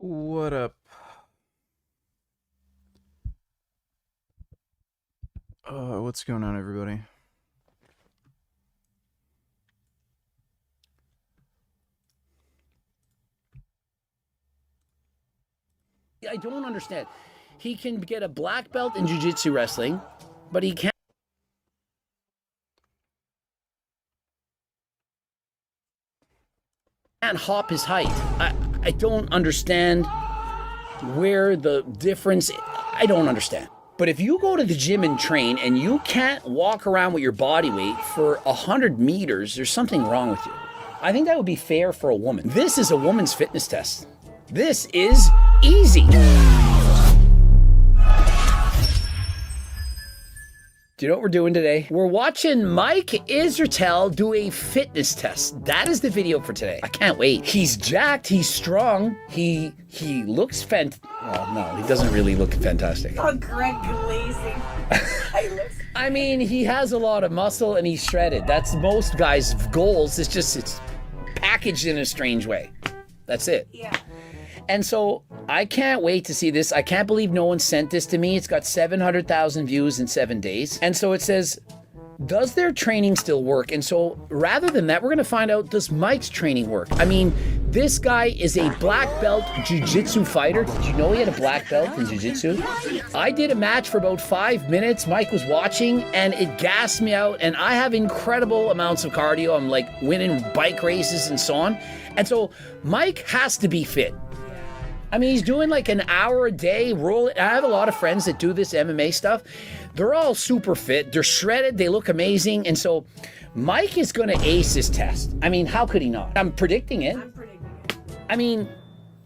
What up? What's going on, everybody? I don't understand. He can get a black belt in jiu-jitsu wrestling, but he can't hop his height. I don't understand where the difference. I don't understand. But if you go to the gym and train and you can't walk around with your body weight for 100 meters, there's something wrong with you. I think that would be fair for a woman. This is a woman's fitness test. This is easy. Do you know what we're doing today? We're watching Mike Israetel do a fitness test. That is the video for today. I can't wait. He's jacked. He's strong. He looks well, no, he doesn't really look fantastic. Oh, Greg glazing. I mean, he has a lot of muscle and he's shredded. That's most guys' goals. It's packaged in a strange way. That's it. Yeah. And so I can't wait to see this. I can't believe no one sent this to me. It's got 700,000 views in 7 days. And so it says, does their training still work? And so rather than that, we're going to find out, does Mike's training work? I mean, this guy is a black belt jiu-jitsu fighter. Did you know he had a black belt in jiu-jitsu? I did a match for about 5 minutes. Mike was watching and it gassed me out. And I have incredible amounts of cardio. I'm like winning bike races and so on. And so Mike has to be fit. I mean, he's doing like an hour a day roll. I have a lot of friends that do this MMA stuff. They're all super fit. They're shredded. They look amazing. And so Mike is going to ace this test. I mean, how could he not? I'm predicting it. I mean,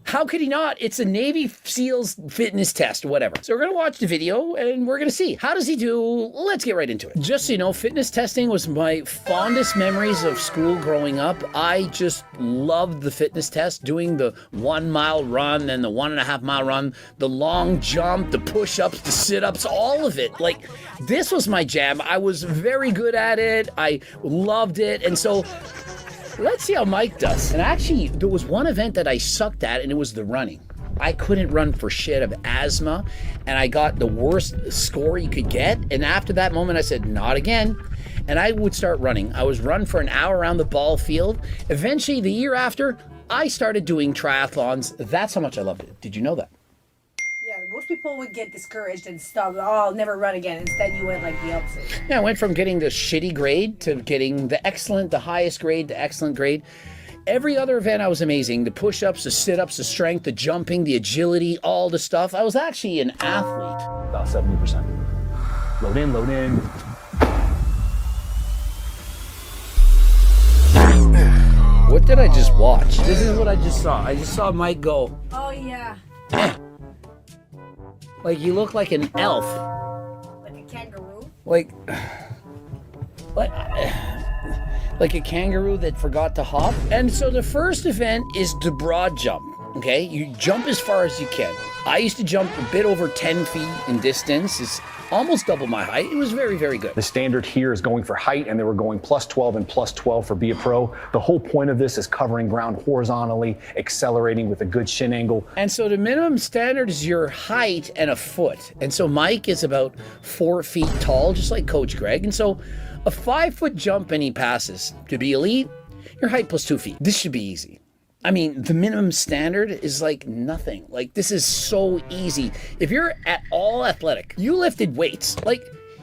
how could he not? It's a Navy SEALs fitness test or whatever. So we're going to watch the video and we're going to see. How does he do? Let's get right into it. Just so you know, fitness testing was my fondest memories of school growing up. I just loved the fitness test, doing the 1 mile run and the 1.5 mile run, the long jump, the push-ups, the sit-ups, all of it. Like, this was my jam. I was very good at it. I loved it. And so let's see how Mike does. And actually, there was one event that I sucked at, and it was the running. I couldn't run for shit. Of asthma, and I got the worst score you could get. And after that moment, I said, not again. And I would start running. I was run for an hour around the ball field. Eventually, the year after, I started doing triathlons. That's how much I loved it. Did you know that? Yeah, most people would get discouraged and stop. Oh, I'll never run again. Instead, you went like the opposite. Yeah, I went from getting the shitty grade to getting the excellent, the highest grade, the excellent grade. Every other event, I was amazing. The push-ups, the sit-ups, the strength, the jumping, the agility, all the stuff. I was actually an athlete. About 70%. Load in, load in. What did I just watch? This is what I just saw. I just saw Mike go. Oh, yeah. Like, you look like an elf. Like a kangaroo? Like a kangaroo that forgot to hop. And so the first event is the broad jump. Okay, you jump as far as you can. I used to jump a bit over 10 feet in distance. It's almost double my height. It was very, very good. The standard here is going for height, and they were going plus 12 and plus 12 for Be a Pro. The whole point of this is covering ground horizontally, accelerating with a good shin angle. And so the minimum standard is your height and a foot. And so Mike is about 4 feet tall, just like Coach Greg. And so a 5-foot jump and he passes. To be elite, your height plus 2 feet. This should be easy. I mean, the minimum standard is like nothing. Like, this is so easy. If you're at all athletic, you lifted weights. Like,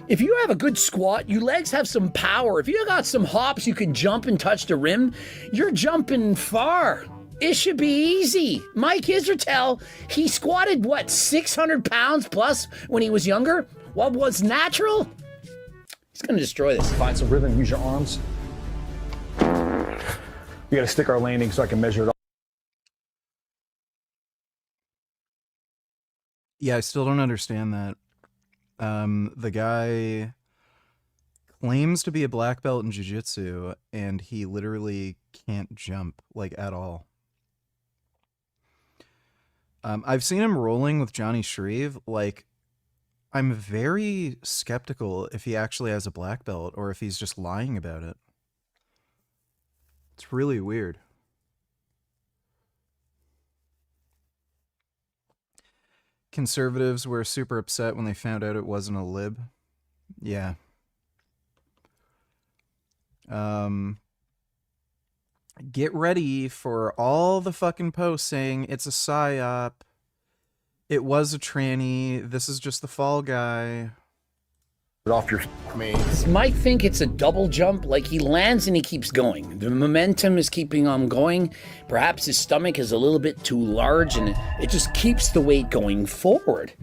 if you have a good squat, your legs have some power. If you got some hops, you can jump and touch the rim. You're jumping far. It should be easy. Mike Israetel, he squatted, what, 600 pounds plus when he was younger? What was natural? He's gonna destroy this. Find some rhythm, use your arms. We got to stick our landing so I can measure it. Yeah, I still don't understand that. The guy claims to be a black belt in jiu-jitsu, and he literally can't jump, like, at all. I've seen him rolling with Johnny Shreve. Like, I'm very skeptical if he actually has a black belt or if he's just lying about it. It's really weird. Conservatives were super upset when they found out it wasn't a lib. Yeah. Get ready for all the fucking posts saying it's a psyop. It was a tranny. This is just the fall guy. Off your Might think it's a double jump, like he lands and he keeps going. The momentum is keeping him going. Perhaps his stomach is a little bit too large and it just keeps the weight going forward.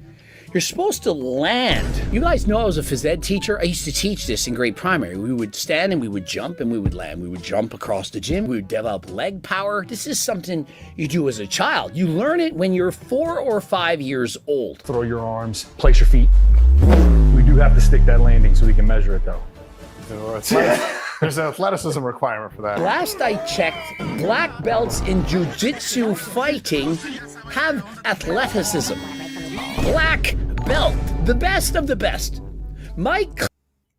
You're supposed to land. You guys know I was a phys ed teacher. I used to teach this in grade primary. We would stand and we would jump and we would land. We would jump across the gym. We would develop leg power. This is something you do as a child. You learn it when you're 4 or 5 years old. throw your arms, place your feet. We do have to stick that landing so we can measure it though. There's an athleticism requirement for that. Last I checked, black belts in jiu-jitsu fighting have athleticism. Black belt, the best of the best. Mike.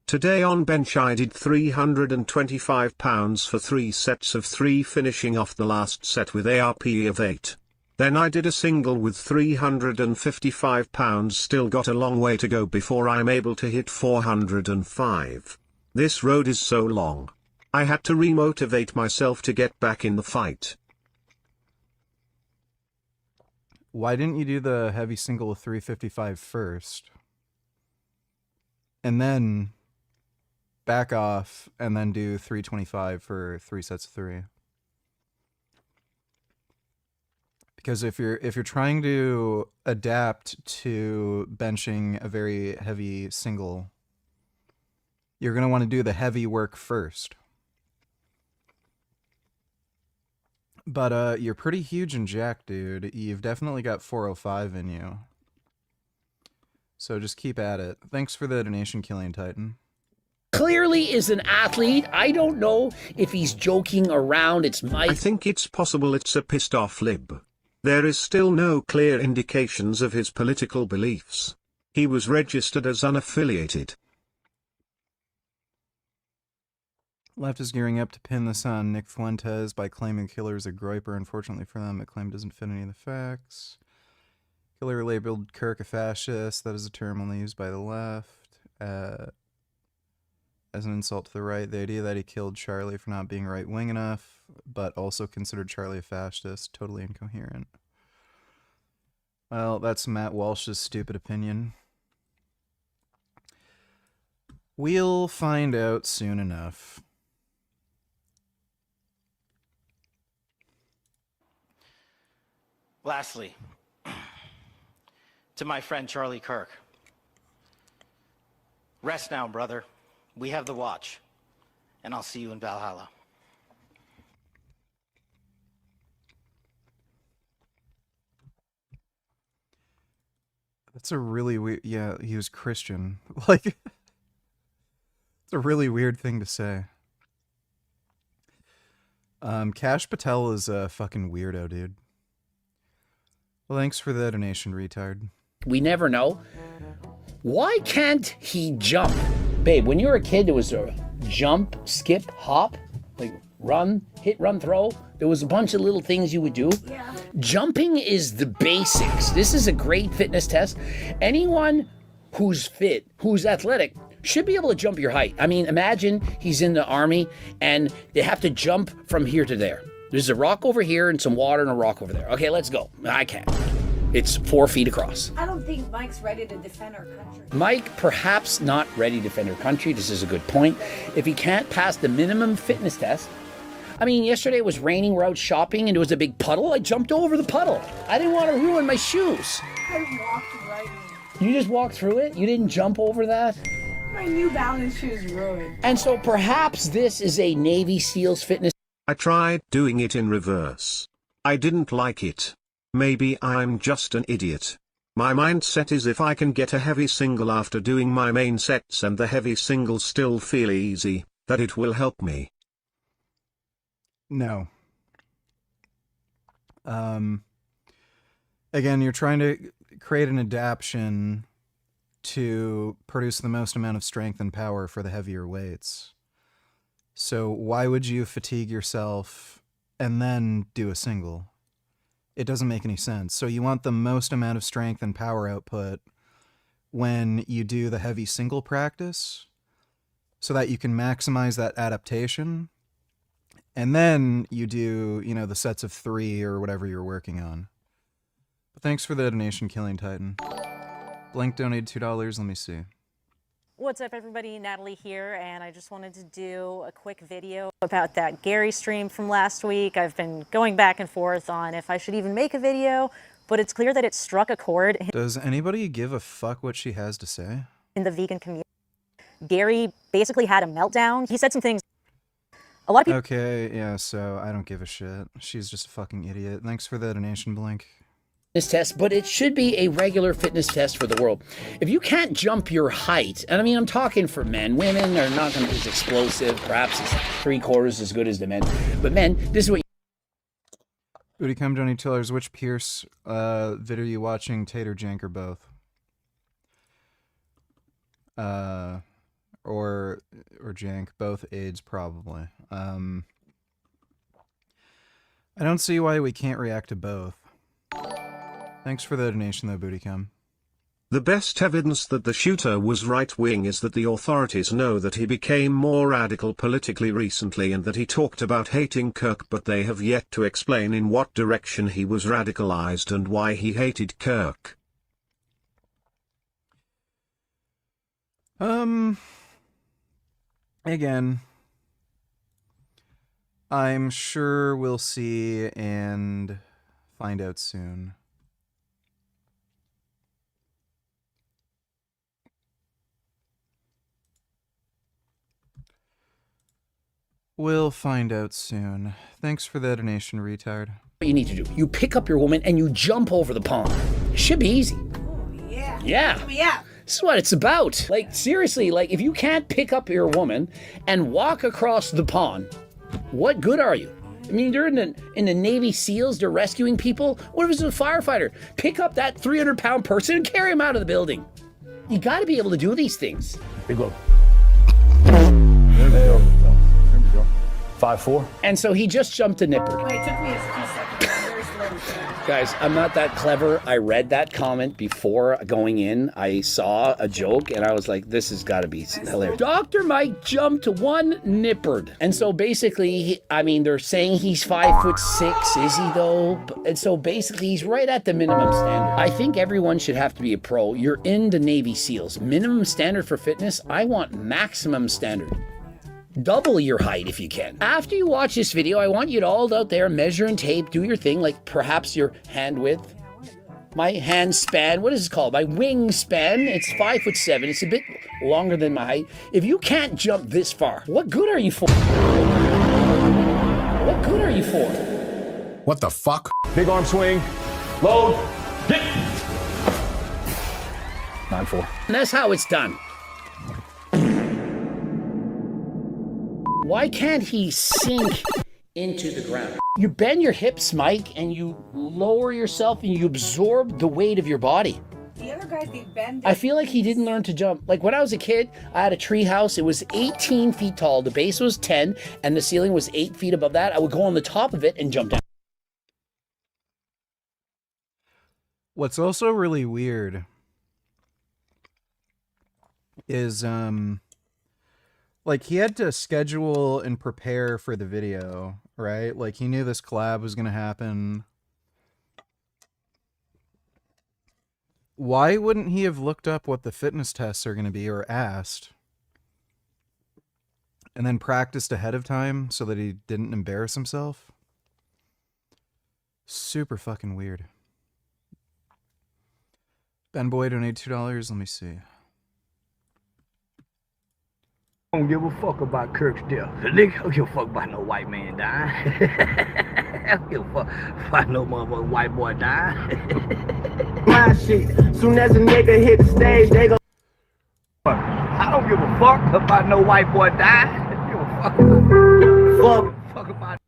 Today on bench I did 325 pounds for 3 sets of 3, finishing off the last set with ARP of 8. Then I did a single with 355 pounds, still got a long way to go before I'm able to hit 405. This road is so long. I had to remotivate myself to get back in the fight. Why didn't you do the heavy single with 355 first? And then back off and then do 325 for 3 sets of 3. Because if you're trying to adapt to benching a very heavy single, you're going to want to do the heavy work first. But you're pretty huge and jacked, dude. You've definitely got 405 in you. So just keep at it. Thanks for the donation, Killian Titan. Clearly is an athlete. I don't know if he's joking around. It's Mike. I think it's possible it's a pissed off lib. There is still no clear indications of his political beliefs. He was registered as unaffiliated. Left is gearing up to pin this on Nick Fuentes by claiming Killer is a groiper. Unfortunately for them, the claim doesn't fit any of the facts. Killer labeled Kirk a fascist. That is a term only used by the left. As an insult to the right, the idea that he killed Charlie for not being right-wing enough, but also considered Charlie a fascist, totally incoherent. Well, that's Matt Walsh's stupid opinion. We'll find out soon enough. Lastly, to my friend Charlie Kirk, rest now, brother. We have the watch, and I'll see you in Valhalla. That's a really weird... Yeah, he was Christian. Like, it's a really weird thing to say. Cash Patel is a fucking weirdo, dude. Well, thanks for the donation, retard. We never know. Why can't he jump? Babe, when you were a kid, there was a jump, skip, hop, like run, hit, run, throw. There was a bunch of little things you would do. Yeah. Jumping is the basics. This is a great fitness test. Anyone who's fit, who's athletic, should be able to jump your height. I mean, imagine he's in the army and they have to jump from here to there. There's a rock over here and some water and a rock over there. Okay, let's go. I can't. It's 4 feet across. I don't think Mike's ready to defend our country. Mike, perhaps not ready to defend our country. This is a good point. If he can't pass the minimum fitness test, I mean, yesterday it was raining, we're out shopping, and there was a big puddle. I jumped over the puddle. I didn't want to ruin my shoes. I walked right in. You just walked through it? You didn't jump over that? My New Balance shoes ruined. And so perhaps this is a Navy SEALs fitness. I tried doing it in reverse. I didn't like it. Maybe I'm just an idiot. My mindset is if I can get a heavy single after doing my main sets and the heavy singles still feel easy, that it will help me. No. Again, you're trying to create an adaptation to produce the most amount of strength and power for the heavier weights. So why would you fatigue yourself and then do a single? It doesn't make any sense. So you want the most amount of strength and power output when you do the heavy single practice so that you can maximize that adaptation. And then you do, you know, the sets of 3 or whatever you're working on. But thanks for the donation, Killing Titan. Blink donated $2. Let me see. What's up, everybody? Natalie here, and I just wanted to do a quick video about that Gary stream from last week. I've been going back and forth on if I should even make a video, but it's clear that it struck a chord Does anybody give a fuck what she has to say? in the vegan community. Gary basically had a meltdown. He said some things. A lot of people. Okay, yeah, so I don't give a shit. She's just a fucking idiot. Thanks for the donation, Blink. Test, but it should be a regular fitness test for the world. If you can't jump your height, and I mean, I'm talking for men. Women are not going to be as explosive. Perhaps it's 3/4 as good as the men. But men, this is what Booty come donate $2. Which Pierce video are you watching? Tate or Jank or both? Or Jank, both AIDS probably. I don't see why we can't react to both. Thanks for the donation though, Bootycam. The best evidence that the shooter was right-wing is that the authorities know that he became more radical politically recently and that he talked about hating Kirk, but they have yet to explain in what direction he was radicalized and why he hated Kirk. Again, I'm sure we'll see and find out soon. We'll find out soon. Thanks for the donation, retard. you need to do. You pick up your woman and you jump over the pond. It should be easy. Oh, yeah. Yeah. Yeah. This is what it's about. Like, seriously, like, if you can't pick up your woman and walk across the pond, what good are you? I mean, they're in the Navy SEALs, they're rescuing people. What if it's a firefighter? Pick up that 300-pound person and carry him out of the building. You got to be able to do these things. Big low. There we go. 5-4. And so he just jumped a nipper. Wait, it took me a few seconds. Very slowly. Guys, I'm not that clever. I read that comment before going in. I saw a joke and I was like, this has got to be hilarious. Dr. Mike jumped one nippered. And so basically, I mean, they're saying he's 5'6", is he though? And so basically, he's right at the minimum standard. I think everyone should have to be a pro. You're in the Navy SEALs. Minimum standard for fitness, I want maximum standard. Double your height if you can. After you watch this video, I want you to all out there measure and tape, do your thing, like perhaps your hand width. My hand span, what is it called? My wingspan, it's 5'7". It's a bit longer than my height. If you can't jump this far, what good are you for? What good are you for? What the fuck? Big arm swing. Load. Hit. 9-4. And that's how it's done. Why can't he sink into the ground? You bend your hips, Mike, and you lower yourself and you absorb the weight of your body. The other guys, they bend. I feel like he didn't learn to jump. Like when I was a kid, I had a tree house. It was 18 feet tall. The base was 10 and the ceiling was 8 feet above that. I would go on the top of it and jump down. What's also really weird is, like, he had to schedule and prepare for the video, right? Like, he knew this collab was going to happen. Why wouldn't he have looked up what the fitness tests are going to be or asked? And then practiced ahead of time so that he didn't embarrass himself? Super fucking weird. Ben Boy donated $2. Let me see. I don't give a fuck about Kirk's death. Nigga, I don't give a fuck about no white man dying. I don't give a fuck about no motherfucking white boy dying. My shit, soon as a nigga hit the stage, they go. I don't give a fuck about no white boy dying. I don't give a fuck about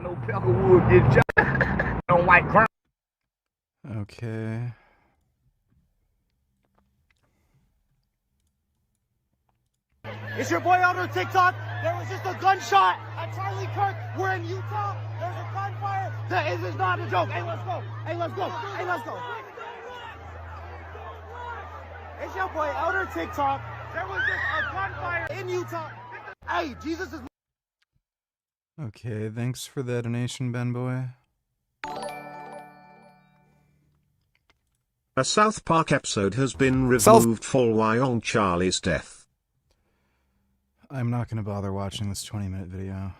no Peckerwood get shot. No white crown. Okay. It's your boy out on TikTok. There was just a gunshot at Charlie Kirk. We're in Utah. There's a gunfire. This is not a joke. Hey, let's go. Hey, let's go. Hey, let's go. It's your boy Outer TikTok. There was just a gunfire in Utah. Hey, Jesus is... Okay, thanks for the donation, Ben Boy. A South Park episode has been removed for Wyong Charlie's death. I'm not going to bother watching this 20-minute video.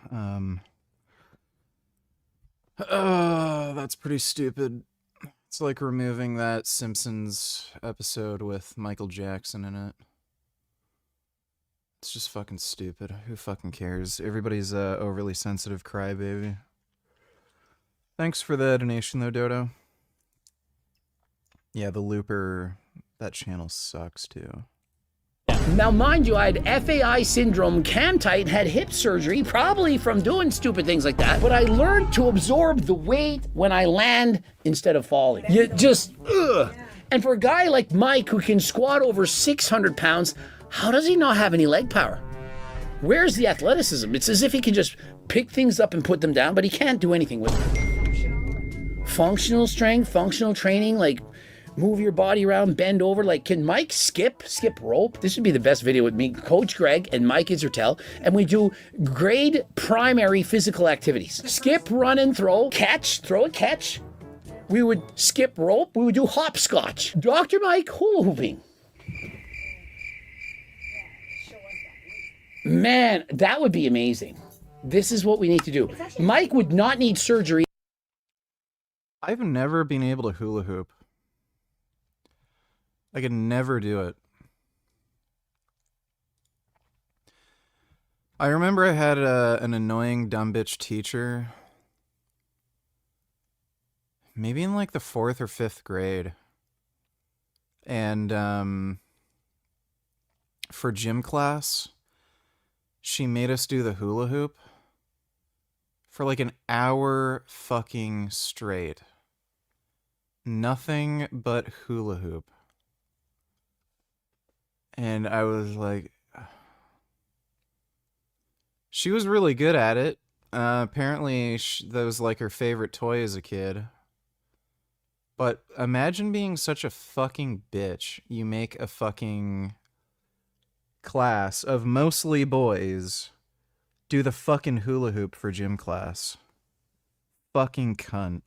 That's pretty stupid. It's like removing that Simpsons episode with Michael Jackson in it. It's just fucking stupid. Who fucking cares? Everybody's a overly sensitive crybaby. Thanks for the donation though, Dodo. Yeah, the Looper, that channel sucks too. Now, mind you, I had FAI syndrome, cam tight, had hip surgery, probably from doing stupid things like that. But I learned to absorb the weight when I land instead of falling. You just, ugh. And for a guy like Mike who can squat over 600 pounds, how does he not have any leg power? Where's the athleticism? It's as if he can just pick things up and put them down, but he can't do anything with it. Functional strength, functional training, like move your body around, bend over. Like, can Mike skip rope? This would be the best video with me, Coach Greg, and Mike Isertel, and we do grade primary physical activities. Skip, run and throw, catch, throw and catch. We would skip rope, we would do hopscotch. Dr. Mike hula hooping. Man, that would be amazing. This is what we need to do. Mike would not need surgery. I've never been able to hula hoop. I could never do it. I remember I had an annoying dumb bitch teacher. Maybe in like the 4th or 5th grade. And for gym class, she made us do the hula hoop for like an hour fucking straight. Nothing but hula hoop. And I was like, she was really good at it. Apparently that was like her favorite toy as a kid. But imagine being such a fucking bitch. You make a fucking class of mostly boys do the fucking hula hoop for gym class. Fucking cunt.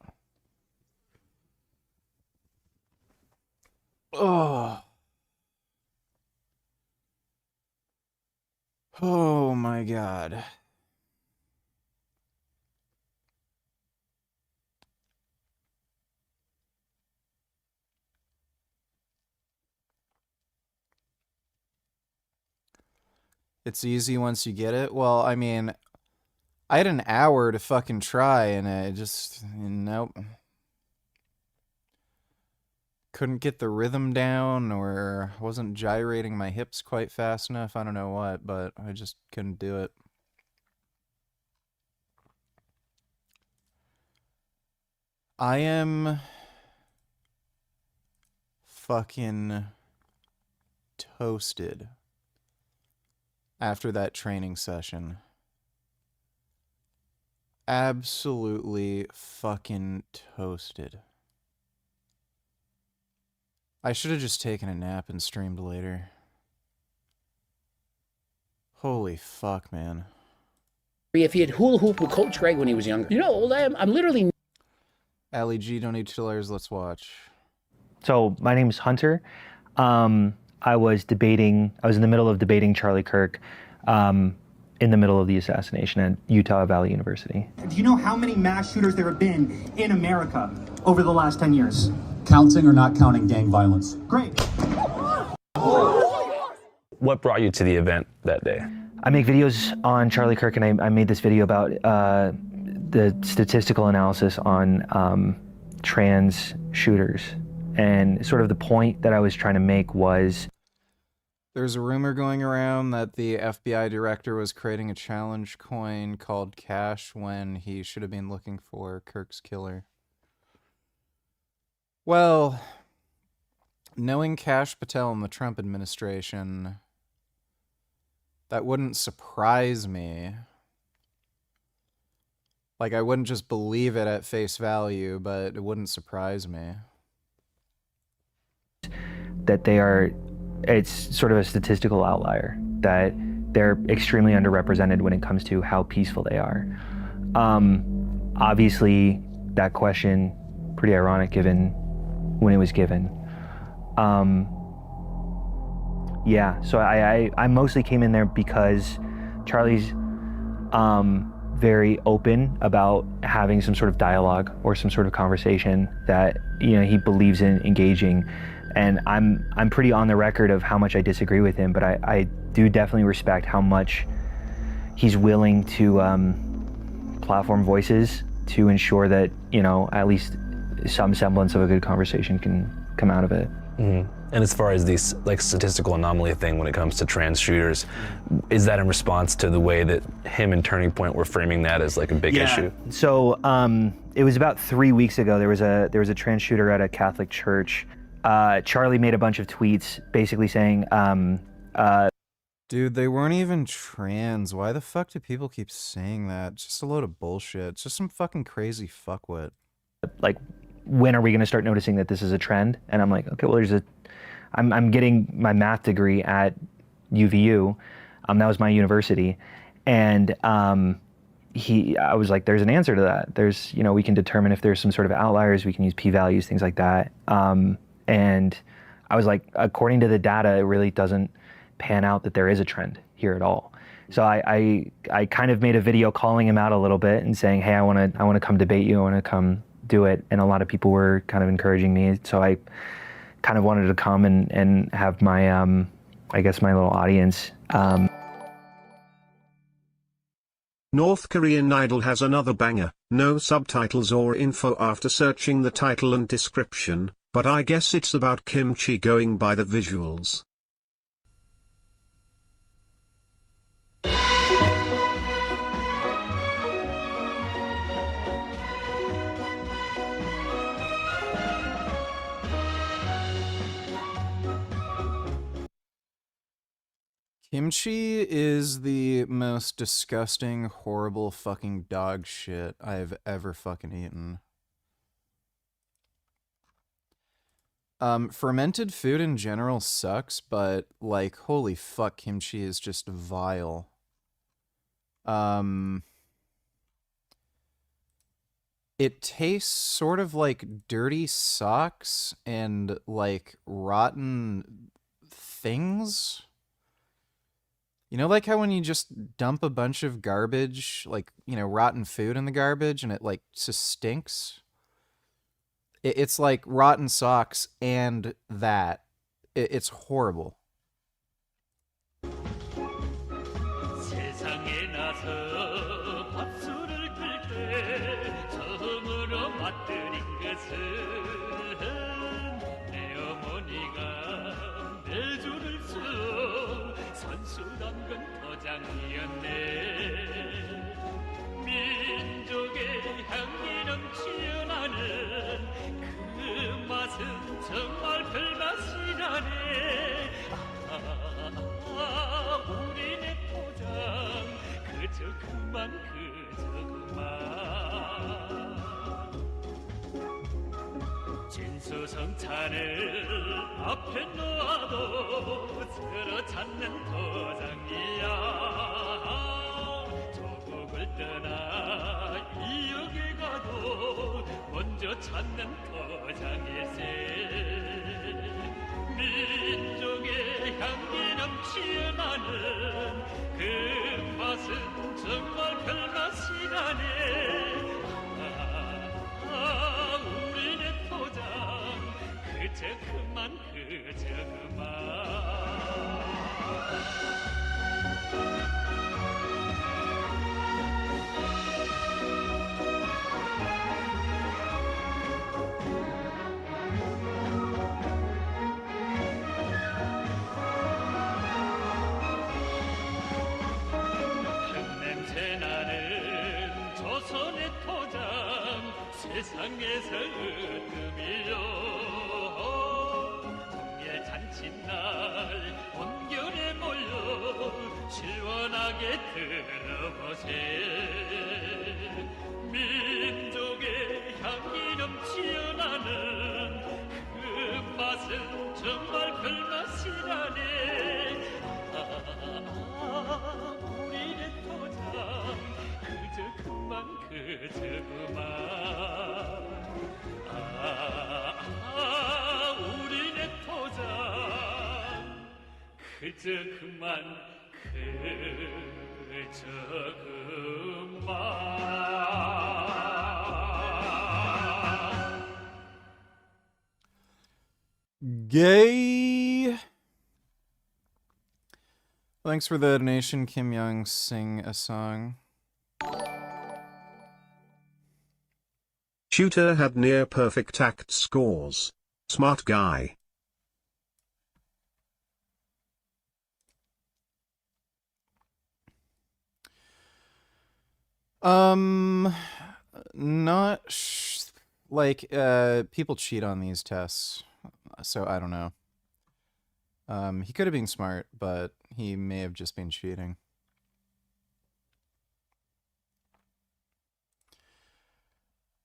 Oh. Oh my god. It's easy once you get it. Well, I mean, I had an hour to fucking try and I just, nope. Couldn't get the rhythm down or wasn't gyrating my hips quite fast enough. I don't know what, but I just couldn't do it. I am fucking toasted after that training session. Absolutely fucking toasted. I should have just taken a nap and streamed later. Holy fuck, man. If he had hula hoop with Coach Greg when he was younger. You know how old I am? I'm literally... Ali G, donate $2. Let's watch. So my name's Hunter. I was in the middle of debating Charlie Kirk in the middle of the assassination at Utah Valley University. Do you know how many mass shooters there have been in America over the last 10 years? Counting or not counting gang violence? Great. What brought you to the event that day? I make videos on Charlie Kirk, and I made this video about the statistical analysis on trans shooters. And sort of the point that I was trying to make was... There's a rumor going around that the FBI director was creating a challenge coin called Cash when he should have been looking for Kirk's killer. Well, knowing Kash Patel and the Trump administration, That wouldn't surprise me. Like, I wouldn't just believe it at face value, but it wouldn't surprise me. That it's sort of a statistical outlier, that they're extremely underrepresented when it comes to how peaceful they are. Obviously, that question, pretty ironic given when it was given. Yeah, so I mostly came in there because Charlie's very open about having some sort of dialogue or some sort of conversation that, you know, he believes in engaging. And I'm pretty on the record of how much I disagree with him, but I do definitely respect how much he's willing to platform voices to ensure that, you know, at least some semblance of a good conversation can come out of it. Mm-hmm. And as far as these like statistical anomaly thing when it comes to trans shooters, is that in response to the way that him and Turning Point were framing that as like a big issue? So it was about 3 weeks ago. There was a trans shooter at a Catholic church. Charlie made a bunch of tweets basically saying, Dude, they weren't even trans. Why the fuck do people keep saying that? It's just a load of bullshit. It's just some fucking crazy fuckwit. Like, when are we going to start noticing that this is a trend? And I'm like, okay, well, I'm getting my math degree at UVU. That was my university. And I was like, there's an answer to that. There's, you know, we can determine if there's some sort of outliers. We can use p-values, things like that. And I was like, according to the data, it really doesn't pan out that there is a trend here at all. So I kind of made a video calling him out a little bit and saying, hey, I want to come debate you. I want to come do it. And a lot of people were kind of encouraging me. So I kind of wanted to come and have my, I guess, my little audience. North Korean Idol has another banger, no subtitles or info after searching the title and description, but I guess it's about kimchi going by the visuals. Kimchi is the most disgusting, horrible fucking dog shit I've ever fucking eaten. Fermented food in general sucks, but, like, holy fuck, kimchi is just vile. It tastes sort of like dirty socks and, like, rotten things. You know, like how when you just dump a bunch of garbage, like, you know, rotten food in the garbage and it, like, just stinks? It's like rotten socks and that. It's horrible. 정말 별맛이라네. 우리네 포장 그저 그만. 진수성찬을 앞에 놓아도 서로 찾는 포장이야. 조국을 떠나 이역에 가도 먼저 찾는 포장일세. 민족의 향기 넘치어나는 그 맛은 정말 별맛이라네. 우리네 포장 그저 그만. 흙냄새 나는 조선의 포장 세상에서 으뜸이요. 통일 잔칫날 온결에 모여 시원하게 들어보세 민족의 향기 넘치어 나는 그 맛은 정말 별맛이라네 우리네 토장 그저 그만 우리네 토장 그저 그만 Gay. Thanks for the donation, Kim Young. Sing a song. Shooter had near perfect act scores. Smart guy. People cheat on these tests, so I don't know. He could have been smart, but he may have just been cheating.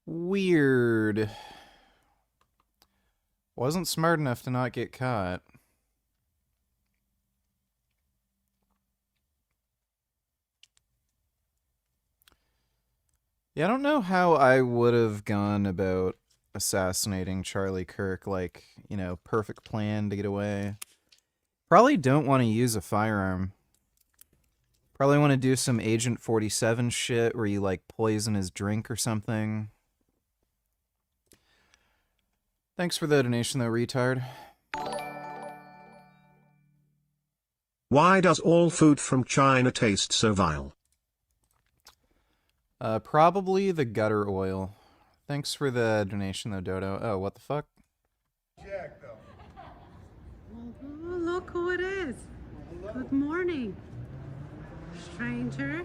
Weird. Wasn't smart enough to not get caught. Yeah, I don't know how I would have gone about assassinating Charlie Kirk, like, you know, perfect plan to get away. Probably don't want to use a firearm. Probably want to do some Agent 47 shit where you, like, poison his drink or something. Thanks for the donation, though, retard. Why does all food from China taste so vile? Probably the gutter oil. Thanks for the donation, though, Dodo. Oh, what the fuck? Jack, though. Oh, look who it is. Good morning, stranger.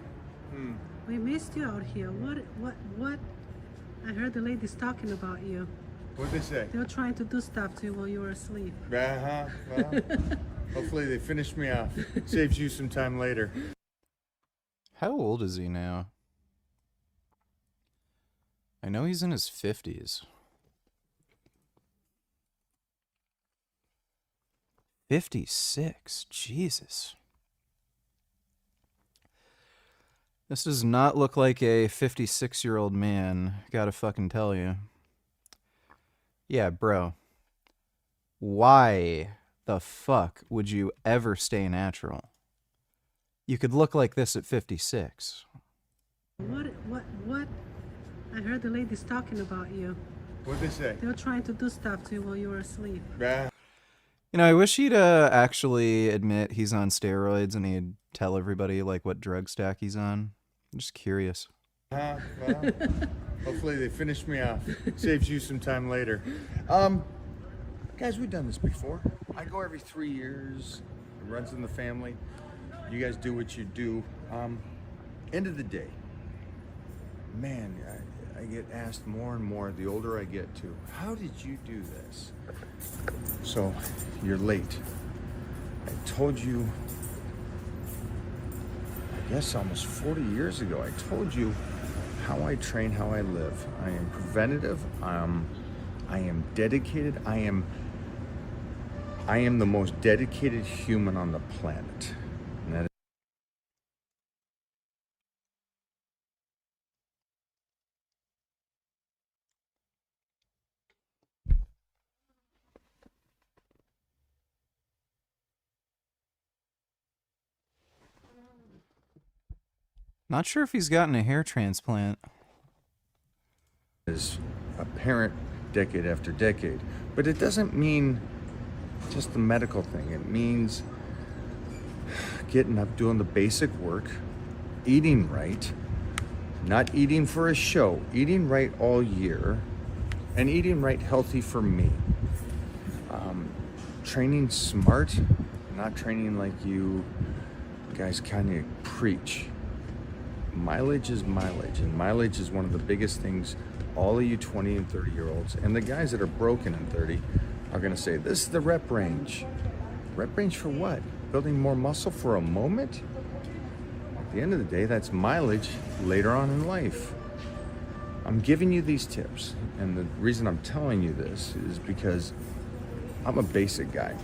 We missed you out here. What? I heard the ladies talking about you. What'd they say? They were trying to do stuff to you while you were asleep. Uh-huh. Well, hopefully they finish me off. Saves you some time later. How old is he now? I know he's in his 50s. 56. Jesus. This does not look like a 56-year-old man, gotta fucking tell you. Yeah, bro. Why the fuck would you ever stay natural? You could look like this at 56. What? I heard the ladies talking about you. What'd they say? They were trying to do stuff to you while you were asleep. Uh, You know, I wish he'd actually admit he's on steroids and he'd tell everybody, like, what drug stack he's on. I'm just curious. well, hopefully they finish me off. Saves you some time later. Guys, we've done this before. I go every 3 years. It runs in the family. You guys do what you do. End of the day, man, I get asked more and more the older I get too, how did you do this? So, you're late. I told you, I guess almost 40 years ago, I told you how I train, how I live. I am preventative. I am dedicated. I am the most dedicated human on the planet. And that Not sure if he's gotten a hair transplant. is apparent decade after decade. But it doesn't mean just the medical thing. It means getting up, doing the basic work, eating right, not eating for a show, eating right all year, and eating right healthy for me. Training smart, not training like you guys kind of preach. Mileage is mileage, and mileage is one of the biggest things all of you 20 and 30-year-olds, and the guys that are broken in 30 are gonna say, this is the rep range. Rep range for what? Building more muscle for a moment? the end of the day, that's mileage later on in life. I'm giving you these tips, and the reason I'm telling you this is because I'm a basic guy.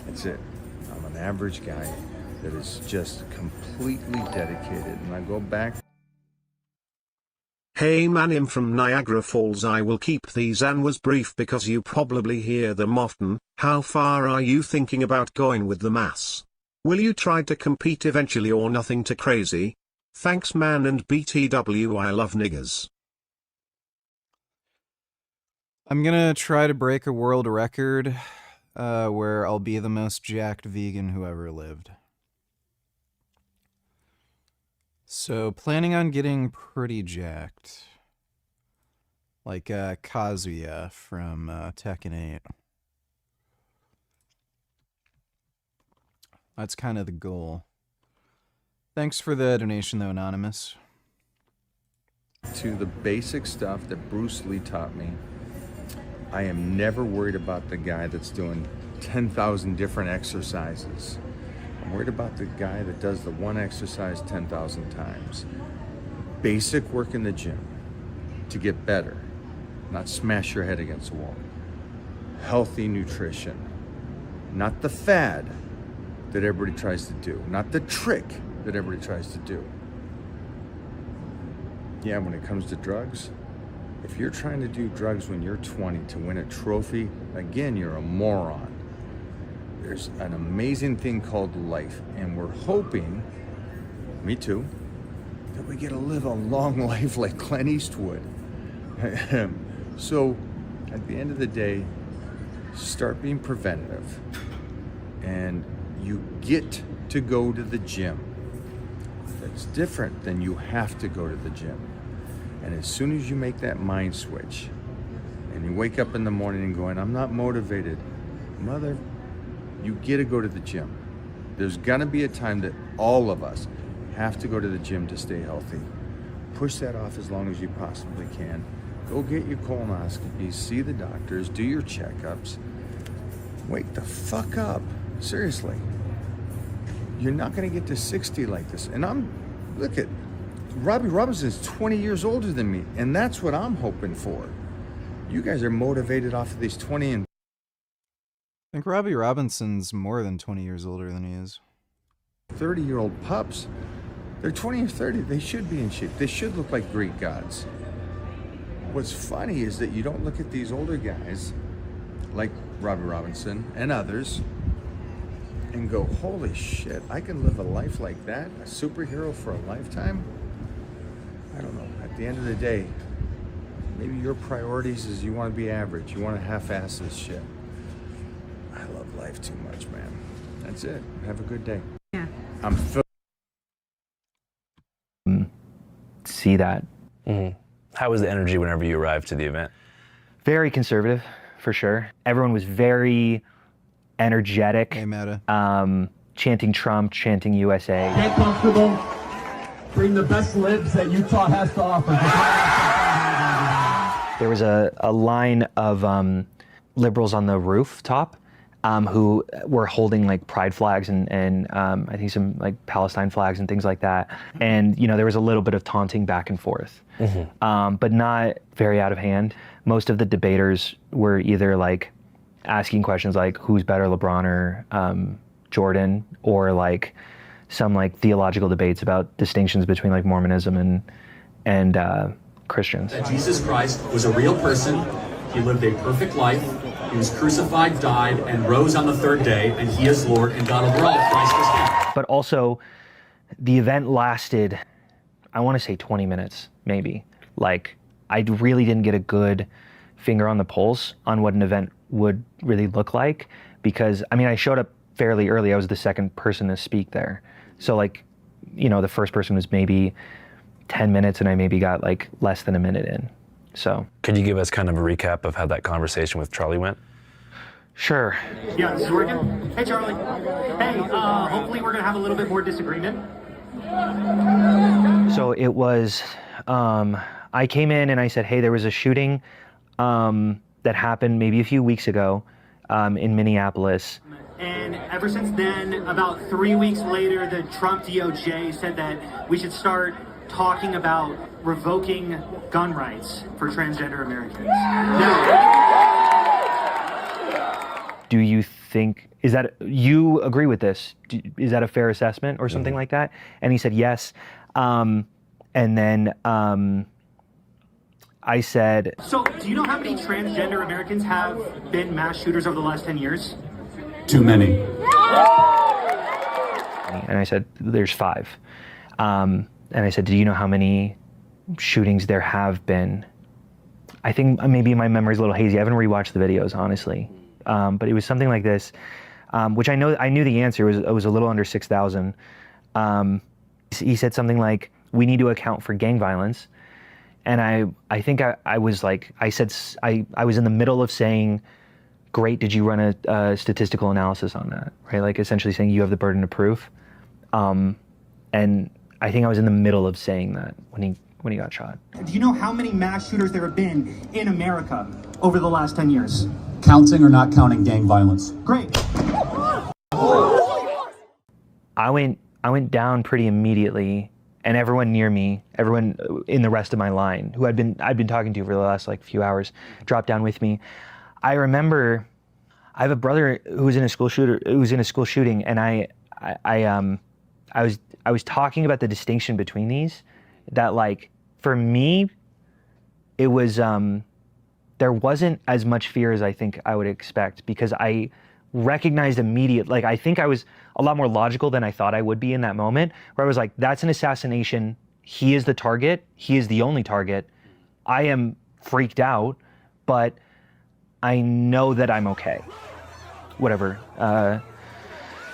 That's it. I'm an average guy that is just completely dedicated, and I go back. Hey man, I'm from Niagara Falls. I will keep these answers brief because you probably hear them often. How far are you thinking about going with the mass? Will you try to compete eventually or nothing too crazy? Thanks man, and BTW, I love niggers. I'm gonna try to break a world record where I'll be the most jacked vegan who ever lived. So, planning on getting pretty jacked. Like Kazuya from Tekken 8. That's kind of the goal. Thanks for the donation, though, Anonymous. To the basic stuff that Bruce Lee taught me. I am never worried about the guy that's doing 10,000 different exercises. I'm worried about the guy that does the one exercise 10,000 times. Basic work in the gym to get better, not smash your head against the wall. Healthy nutrition, not the fad that everybody tries to do, not the trick that everybody tries to do. Yeah, when it comes to drugs, if you're trying to do drugs when you're 20 to win a trophy, again, you're a moron. There's an amazing thing called life, and we're hoping, me too, that we get to live a long life like Clint Eastwood. So, at the end of the day, start being preventative, and you get to go to the gym. That's different than you have to go to the gym. And as soon as you make that mind switch, and you wake up in the morning and going, I'm not motivated, mother, you get to go to the gym. There's gonna be a time that all of us have to go to the gym to stay healthy. Push that off as long as you possibly can. Go get your colonoscopies, see the doctors, do your checkups. Wake the fuck up, seriously. You're not gonna get to 60 like this. And look at, Robbie Robinson's 20 years older than me, and that's what I'm hoping for. You guys are motivated off of these 20 and I think Robbie Robinson's more than 20 years older than he is. 30-year-old pups. They're 20 or 30. They should be in shape. They should look like Greek gods. What's funny is that you don't look at these older guys, like Robbie Robinson and others, and go, holy shit, I can live a life like that? A superhero for a lifetime? I don't know. At the end of the day, maybe your priorities is you want to be average. You want to half-ass this shit. I love life too much, man. That's it. Have a good day. Yeah. I'm see that. Mm-hmm. How was the energy whenever you arrived to the event? Very conservative, for sure. Everyone was very energetic. Hey, Meta. Chanting Trump, chanting USA. Get comfortable. Bring the best libs that Utah has to offer. There was a line of liberals on the rooftop who were holding like pride flags and I think some like Palestine flags and things like that. And, you know, there was a little bit of taunting back and forth, but not very out of hand. Most of the debaters were either like asking questions like who's better, LeBron or Jordan, or like some like theological debates about distinctions between like Mormonism and Christians. That Jesus Christ was a real person. He lived a perfect life. He was crucified, died, and rose on the third day, and he is Lord and God over all. Christ is King. But also, the event lasted, I want to say 20 minutes, maybe. Like, I really didn't get a good finger on the pulse on what an event would really look like, because, I mean, I showed up fairly early. I was the second person to speak there. So, like, you know, the first person was maybe 10 minutes, and I maybe got, like, less than a minute in. So, could you give us kind of a recap of how that conversation with Charlie went? Sure. Yeah, this is working. Hey, Charlie. Hey, hopefully we're going to have a little bit more disagreement. So it was, I came in and I said, hey, there was a shooting that happened maybe a few weeks ago in Minneapolis. And And ever since then, about 3 weeks later, the Trump DOJ said that we should start talking about revoking gun rights for transgender Americans. Do you think, is that, you agree with this? Is that a fair assessment or something like that? And he said yes. And then I said... So, do you know how many transgender Americans have been mass shooters over the last 10 years? Too many. And I said, there's 5. And I said, do you know how many shootings there have been? I think maybe my memory's a little hazy. I haven't rewatched the videos, honestly. But it was something like this, which I knew the answer. It was a little under 6,000. He said something like, we need to account for gang violence. And I think I was like, I was in the middle of saying, great, did you run a statistical analysis on that, right? Like essentially saying you have the burden of proof. And I think I was in the middle of saying that when he got shot. Do you know how many mass shooters there have been in America over the last 10 years? Counting or not counting gang violence? Great. I went down pretty immediately, and everyone near me, everyone in the rest of my line, who I'd been talking to for the last like few hours, dropped down with me. I remember, I have a brother who was in a school shooting, and I was talking about the distinction between these, that like for me, it was there wasn't as much fear as I think I would expect, because I recognized like I think I was a lot more logical than I thought I would be in that moment, where I was like, that's an assassination. He is the target. He is the only target. I am freaked out, but I know that I'm okay. Whatever.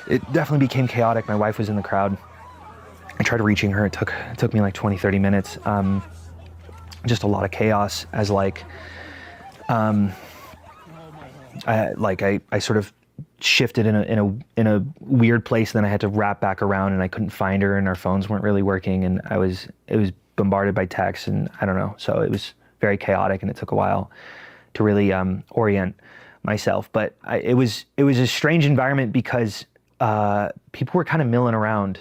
It definitely became chaotic. My wife was in the crowd. I tried reaching her. It took me like 20, 30 minutes. Just a lot of chaos as like, I sort of shifted in a weird place. Then I had to wrap back around, and I couldn't find her, and our phones weren't really working, and it was bombarded by texts, and I don't know. So it was very chaotic, and it took a while to really orient myself. But it was a strange environment because people were kind of milling around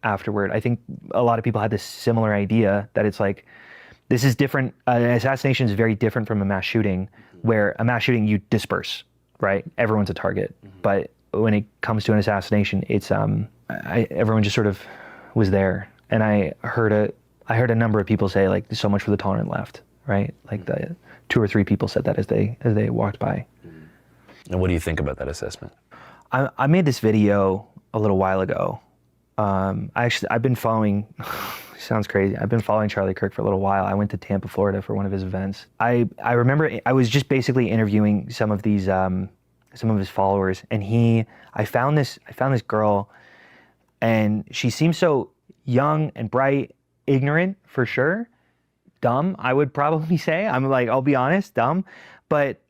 afterward. I think a lot of people had this similar idea that it's like, this is different. An assassination is very different from a mass shooting, where a mass shooting you disperse, right? Everyone's a target. But when it comes to an assassination, it's everyone just sort of was there. And I heard a number of people say like, so much for the tolerant left, right? Like the 2 or 3 people said that as they walked by. And what do you think about that assessment? I made this video a little while ago. I've been following, sounds crazy. I've been following Charlie Kirk for a little while. I went to Tampa, Florida for one of his events. I remember I was just basically interviewing some of his followers, and I found this girl, and she seemed so young and bright, ignorant for sure, dumb, I would probably say. I'm like, I'll be honest, dumb, but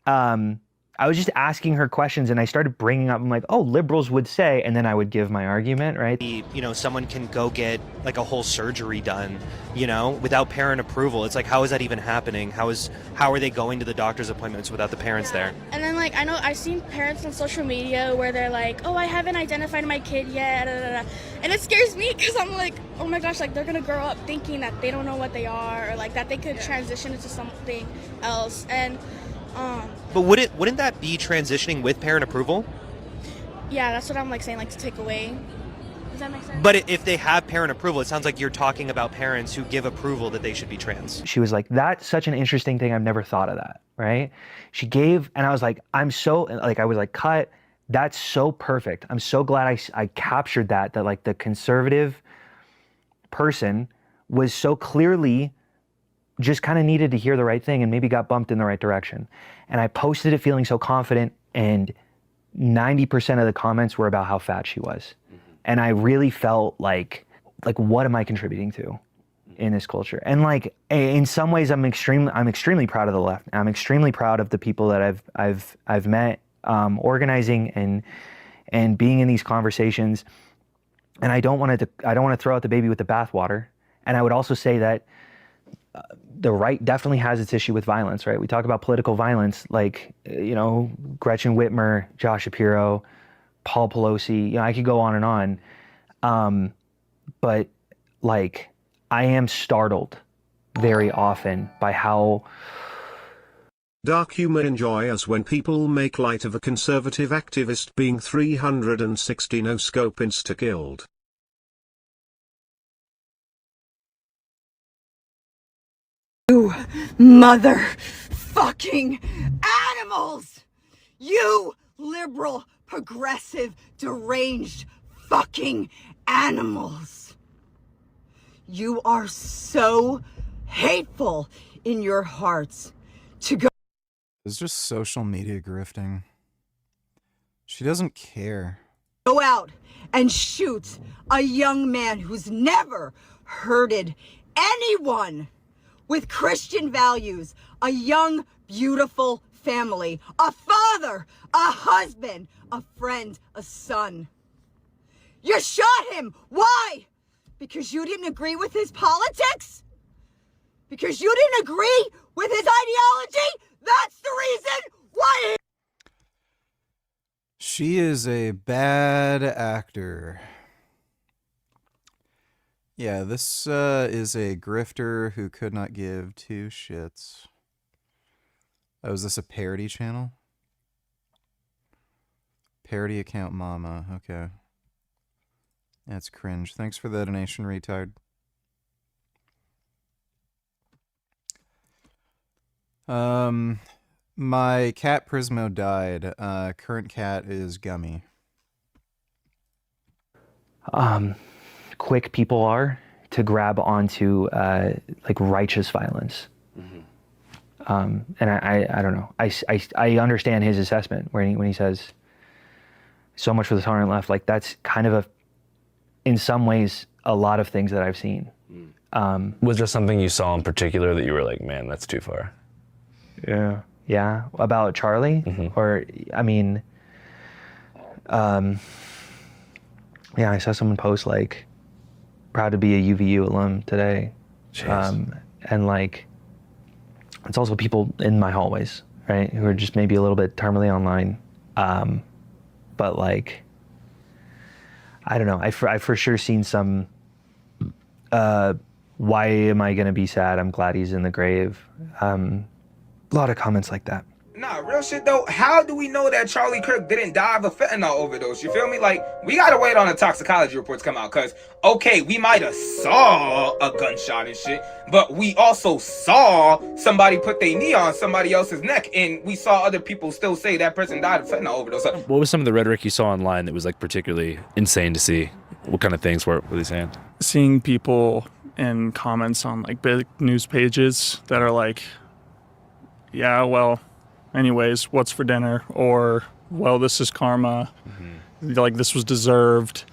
I was just asking her questions, and I started bringing up, I'm like, oh, liberals would say, and then I would give my argument, right? You know, someone can go get like a whole surgery done, you know, without parent approval. It's like, how is that even happening? How are they going to the doctor's appointments without the parents there? And then like, I've seen parents on social media where they're like, oh, I haven't identified my kid yet, and it scares me because I'm like, oh my gosh, like they're gonna grow up thinking that they don't know what they are, or like that they could transition into something else. And but wouldn't that be transitioning with parent approval? Yeah, that's what I'm like saying, like to take away. Does that make sense? But if they have parent approval, it sounds like you're talking about parents who give approval that they should be trans. She was like, that's such an interesting thing. I've never thought of that, right? She gave, and I was like, I was like, cut, that's so perfect. I'm so glad I captured that like the conservative person was so clearly just kind of needed to hear the right thing and maybe got bumped in the right direction. And I posted it feeling so confident, and 90% of the comments were about how fat she was. And I really felt like what am I contributing to in this culture? And like in some ways I'm extremely proud of the left. I'm extremely proud of the people that I've met organizing and being in these conversations. And I don't want to throw out the baby with the bathwater. And I would also say that the right definitely has its issue with violence, right? We talk about political violence, like, you know, Gretchen Whitmer, Josh Shapiro, Paul Pelosi. You know, I could go on and on. But like, I am startled very often by how dark humor enjoy as when people make light of a conservative activist being 360 no-scope insta-killed. You motherfucking animals! You liberal, progressive, deranged fucking animals! You are so hateful in your hearts to go. It's just social media grifting. She doesn't care. Go out and shoot a young man who's never hurted anyone with Christian values, a young, beautiful family, a father, a husband, a friend, a son. You shot him. Why? Because you didn't agree with his politics? Because you didn't agree with his ideology? That's the reason why. She is a bad actor. Yeah, this is a grifter who could not give two shits. Oh, is this a parody channel? Parody account mama, okay. That's cringe. Thanks for the donation, retard. My cat Prismo died. Current cat is Gummy. quick people are to grab onto like righteous violence. And I don't know. I understand his assessment when he says so much for the tolerant left. Like that's kind of in some ways a lot of things that I've seen. Was there something you saw in particular that you were like, man, that's too far? Yeah, about Charlie? Or, I mean, yeah, I saw someone post like, proud to be a UVU alum today. And like, it's also people in my hallways, right, who are just maybe a little bit terminally online. But like, I don't know, I've for sure seen some, why am I gonna be sad? I'm glad he's in the grave. A lot of comments like that. Nah, real shit though, how do we know that Charlie Kirk didn't die of a fentanyl overdose? You feel me? Like, we gotta wait on the toxicology reports come out, cause, okay, we might have saw a gunshot and shit, but we also saw somebody put their knee on somebody else's neck, and we saw other people still say that person died of fentanyl overdose. What was some of the rhetoric you saw online that was like particularly insane to see? What kind of things were they saying? Seeing people in comments on like big news pages that are like, yeah, well, anyways, what's for dinner? Or, well, this is karma. Like, this was deserved.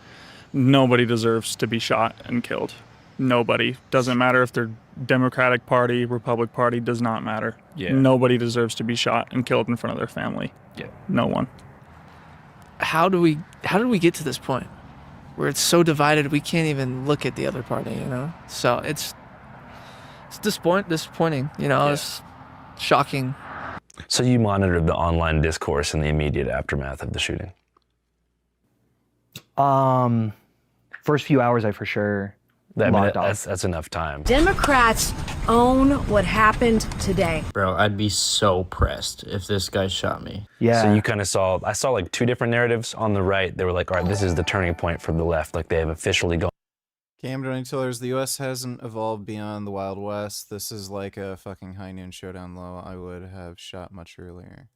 Nobody deserves to be shot and killed. Nobody. Doesn't matter if they're Democratic Party, Republic Party, does not matter. Yeah. Nobody deserves to be shot and killed in front of their family. Yeah. No one. How did we get to this point where it's so divided we can't even look at the other party, you know? So it's disappointing, you know, It's shocking. So you monitored the online discourse in the immediate aftermath of the shooting? First few hours I for sure logged off. That's enough time. Democrats own what happened today. Bro, I'd be so pressed if this guy shot me. Yeah. So you kind of I saw like two different narratives on the right. They were like, all right, this is the turning point for the left. Like they have officially gone. Cam Tillers, the U.S. hasn't evolved beyond the Wild West. This is like a fucking high noon showdown low. I would have shot much earlier.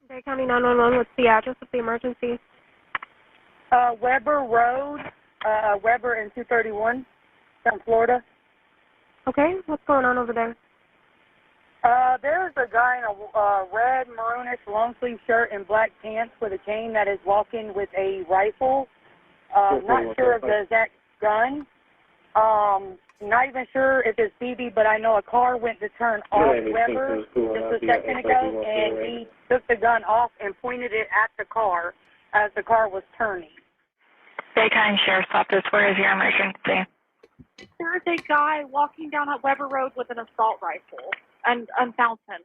Bay County 911, what's the address of the emergency? Weber Road, Weber and 231, South Florida. Okay, what's going on over there? There's a guy in a red, maroonish, long-sleeve shirt and black pants with a chain that is walking with a rifle. Not sure of the exact gun. Not even sure if it's BB, but I know a car went to turn off Weber just a second ago, and he took the gun off and pointed it at the car as the car was turning. Bay County Sheriff's Office, where is your emergency? There's a guy walking down at Weber Road with an assault rifle and found him.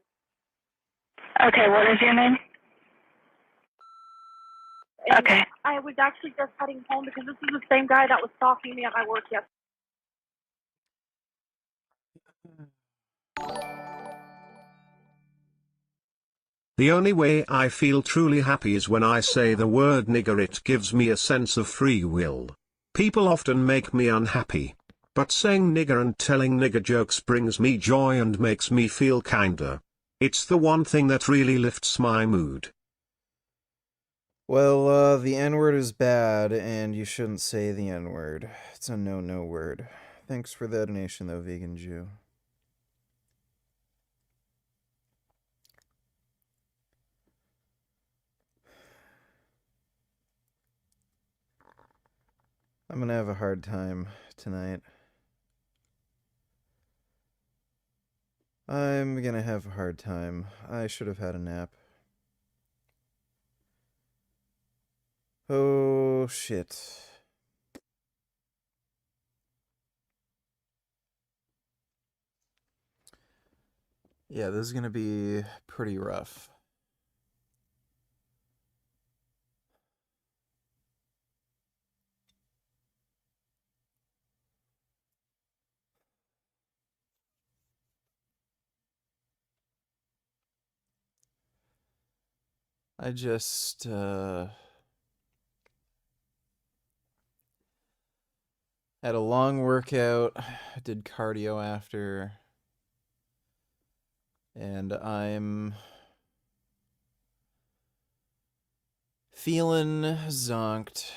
Okay, what is your name? And Okay. I was actually just heading home because this is the same guy that was stalking me at my work yesterday. The only way I feel truly happy is when I say the word nigger. It gives me a sense of free will. People often make me unhappy. But saying nigger and telling nigger jokes brings me joy and makes me feel kinder. It's the one thing that really lifts my mood. Well, the N-word is bad, and you shouldn't say the N-word. It's a no-no word. Thanks for the donation, though, Vegan Jew. I'm gonna have a hard time tonight. I'm gonna have a hard time. I should have had a nap. Oh, shit. Yeah, this is gonna be pretty rough. I just, had a long workout, I did cardio after, and I'm feeling zonked.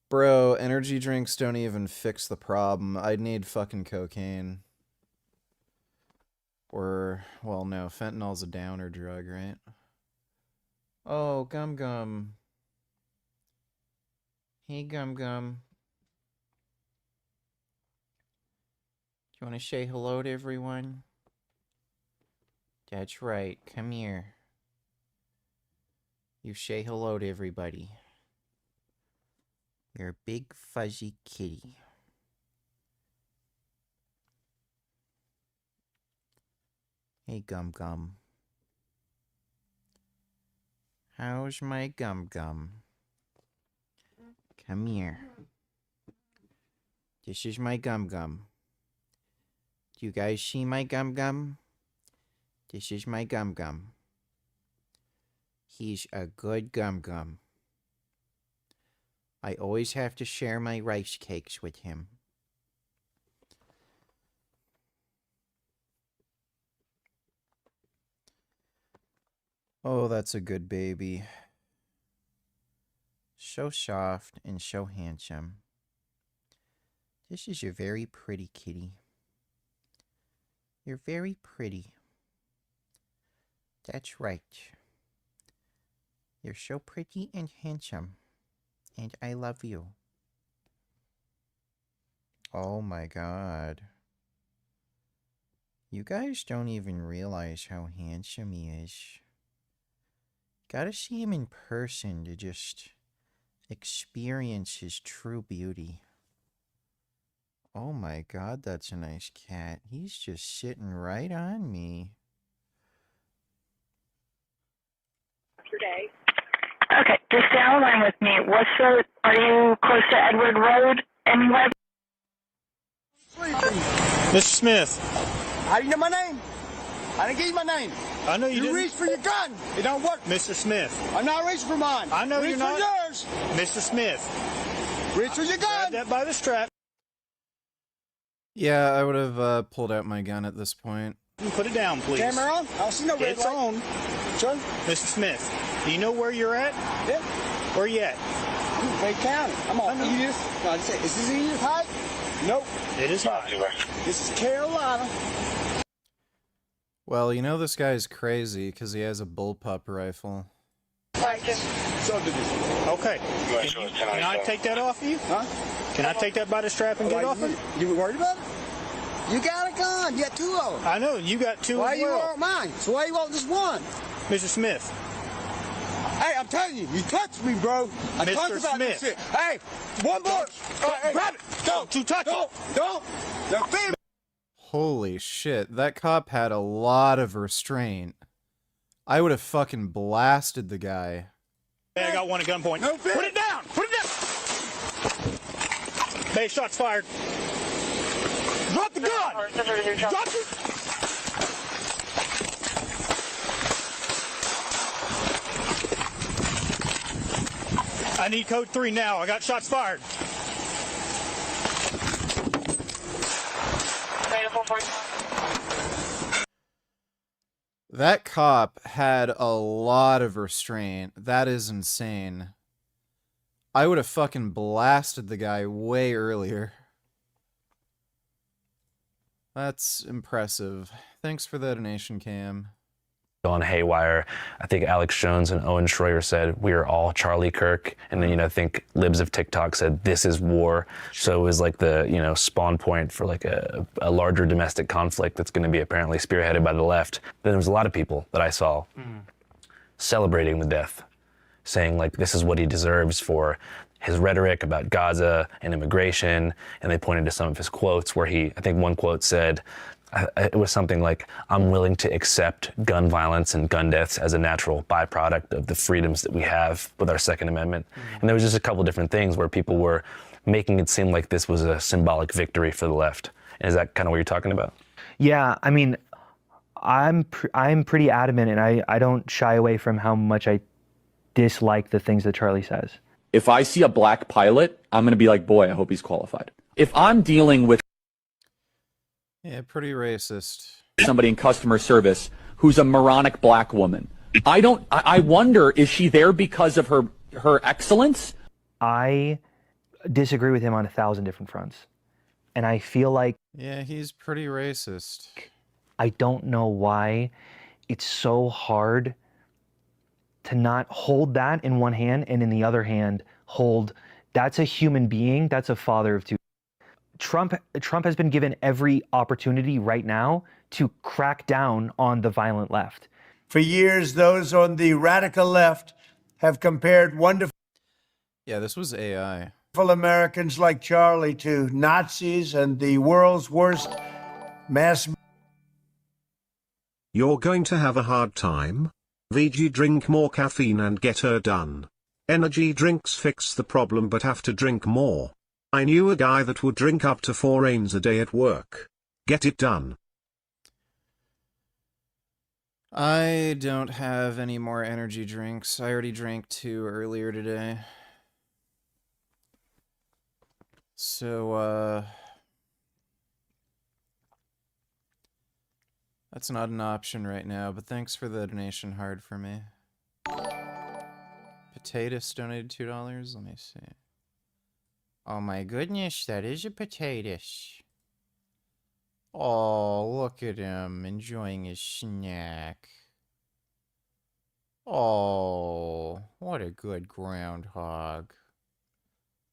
Bro, energy drinks don't even fix the problem. I'd need fucking cocaine. Or, well, no, fentanyl's a downer drug, right? Oh, Gum Gum. Hey, Gum Gum. Do you want to say hello to everyone? That's right. Come here. You say hello to everybody. You're a big fuzzy kitty. Hey, Gum Gum. How's my Gum Gum? Come here. This is my Gum Gum. Do you guys see my Gum Gum? This is my Gum Gum. He's a good Gum Gum. I always have to share my rice cakes with him. Oh, that's a good baby. So soft and so handsome. This is a very pretty kitty. You're very pretty. That's right. You're so pretty and handsome. And I love you. Oh my God. You guys don't even realize how handsome he is. Gotta see him in person to just experience his true beauty. Oh my God, that's a nice cat. He's just sitting right on me. Today. Okay, just stay on the line with me. Are you close to Edward Road anywhere? Mr. Smith. How do you know my name? I didn't give you my name. I know you didn't. reached for your gun. It don't work. Mr. Smith. I'm not reaching for mine. I know you're not. Reach for yours. Mr. Smith. Reach for your gun. Grab that by the strap. Yeah, I would have pulled out my gun at this point. Put it down, please. Camera on? I don't see no red It's light. on. Sure. Mr. Smith, do you know where you're at? Yeah. Where you at? Wake County. I'm on Edith. No, is this Edith Height? Nope. It is not. This is Carolina. Well, you know this guy's crazy because he has a bullpup rifle. Okay. Can I take that off of you? Huh? Can I take that by the strap and get off of you? You worried about it? You got a gun. You got two of them. I know. You got two Why as you well. want mine? So why you want just one? Mr. Smith, Hey, I'm telling you, you touched me, bro. I Mr. talked about this Smith. shit. Hey, one more. Hey, grab it. Don't you touch it. Don't. Now, feed Holy shit, that cop had a lot of restraint. I would have fucking blasted the guy. Hey, I got one at gunpoint. No fear. Put it down. Put it down. Hey, shots fired. Drop the gun. Drop it. I need code 3 now. I got shots fired. That cop had a lot of restraint. That is insane. I would have fucking blasted the guy way earlier. That's impressive. Thanks for the donation, Cam. On haywire. I think Alex Jones and Owen Schroyer said we are all Charlie Kirk, and then I think libs of TikTok said this is war. So it was like the spawn point for like a larger domestic conflict that's going to be apparently spearheaded by the left. Then there was a lot of people that I saw celebrating the death, saying like this is what he deserves for his rhetoric about Gaza and immigration, and they pointed to some of his quotes where I think one quote said. It was something like, I'm willing to accept gun violence and gun deaths as a natural byproduct of the freedoms that we have with our Second Amendment. And there was just a couple different things where people were making it seem like this was a symbolic victory for the left. And is that kind of what you're talking about? Yeah, I mean, I'm pretty adamant, and I don't shy away from how much I dislike the things that Charlie says. If I see a black pilot, I'm going to be like, boy, I hope he's qualified. If I'm dealing with Yeah, pretty racist. somebody in customer service who's a moronic black woman, I wonder, is she there because of her excellence? I disagree with him on 1,000 different fronts. And I feel like... Yeah, he's pretty racist. I don't know why it's so hard to not hold that in one hand and in the other hand hold, that's a human being, that's a father of two. Trump has been given every opportunity right now to crack down on the violent left. For years, those on the radical left have compared wonderful Yeah, this was AI. Americans like Charlie to Nazis and the world's worst mass. You're going to have a hard time? VG, drink more caffeine and get her done. Energy drinks fix the problem but have to drink more. I knew a guy that would drink up to 4 Reigns a day at work. Get it done. I don't have any more energy drinks. I already drank 2 earlier today. So, that's not an option right now, but thanks for the donation, hard for me. Potatoes donated $2. Let me see. Oh my goodness, that is a potatoes. Oh, look at him enjoying his snack. Oh, what a good groundhog.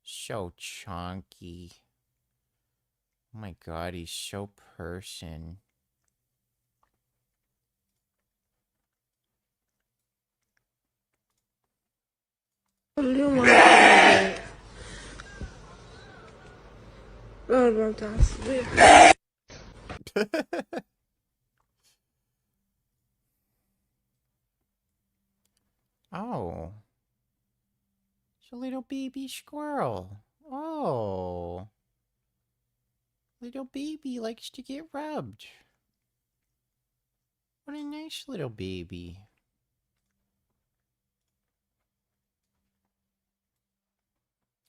So chunky. Oh my god, he's so person. Oh. It's a little baby squirrel. Oh. Little baby likes to get rubbed. What a nice little baby.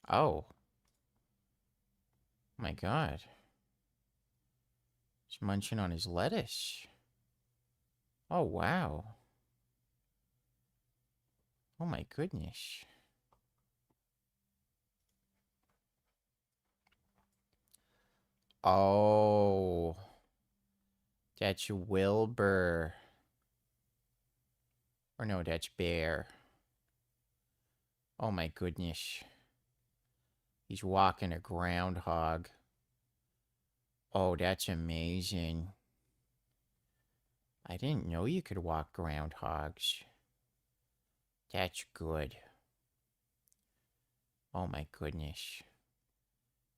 Oh. My god. He's munching on his lettuce. Oh, wow. Oh my goodness. Oh. That's Wilbur. Or no, that's Bear. Oh my goodness. He's walking a groundhog. Oh, that's amazing. I didn't know you could walk groundhogs. That's good. Oh my goodness.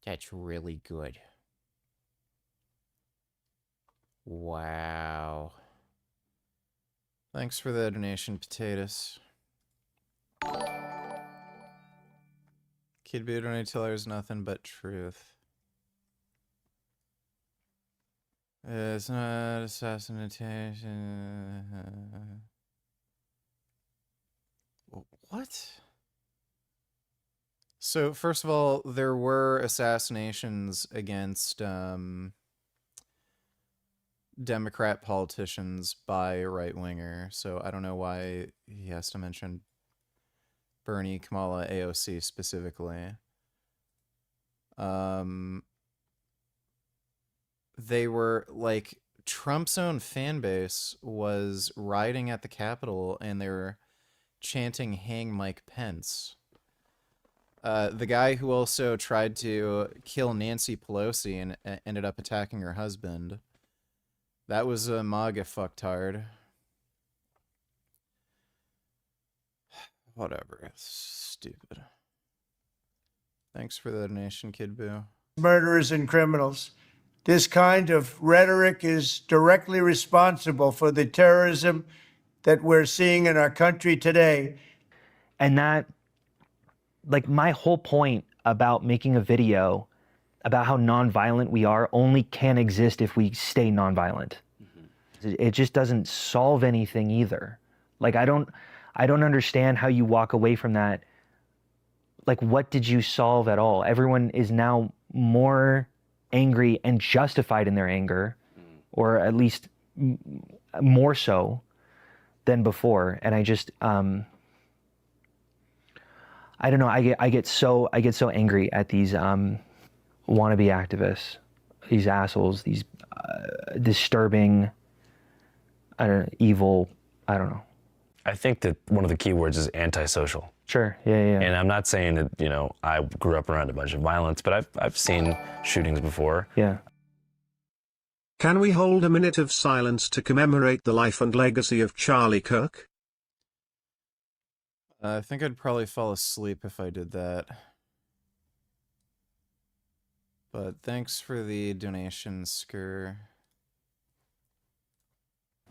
That's really good. Wow. Thanks for the donation, potatoes. Kid Boo donated $2, nothing but truth. It's not assassination. What? So, first of all, there were assassinations against Democrat politicians by a right-winger, so I don't know why he has to mention Bernie, Kamala, AOC specifically. They were, like, Trump's own fan base was rioting at the Capitol, and they were chanting, "Hang Mike Pence." The guy who also tried to kill Nancy Pelosi and ended up attacking her husband, that was a MAGA fucktard. Whatever. It's stupid. Thanks for the donation, Kid Boo. Murderers and criminals. This kind of rhetoric is directly responsible for the terrorism that we're seeing in our country today. And that, like, my whole point about making a video about how nonviolent we are only can exist if we stay nonviolent. It just doesn't solve anything either. Like, I don't understand how you walk away from that. Like, what did you solve at all? Everyone is now more angry and justified in their anger, or at least more so than before. And I just, I don't know. I get so angry at these wannabe activists, these assholes, these disturbing, evil. I don't know. I think that one of the key words is antisocial. Sure, yeah. And I'm not saying that, you know, I grew up around a bunch of violence, but I've seen shootings before. Yeah. Can we hold a minute of silence to commemorate the life and legacy of Charlie Kirk? I think I'd probably fall asleep if I did that. But thanks for the donation, Skur.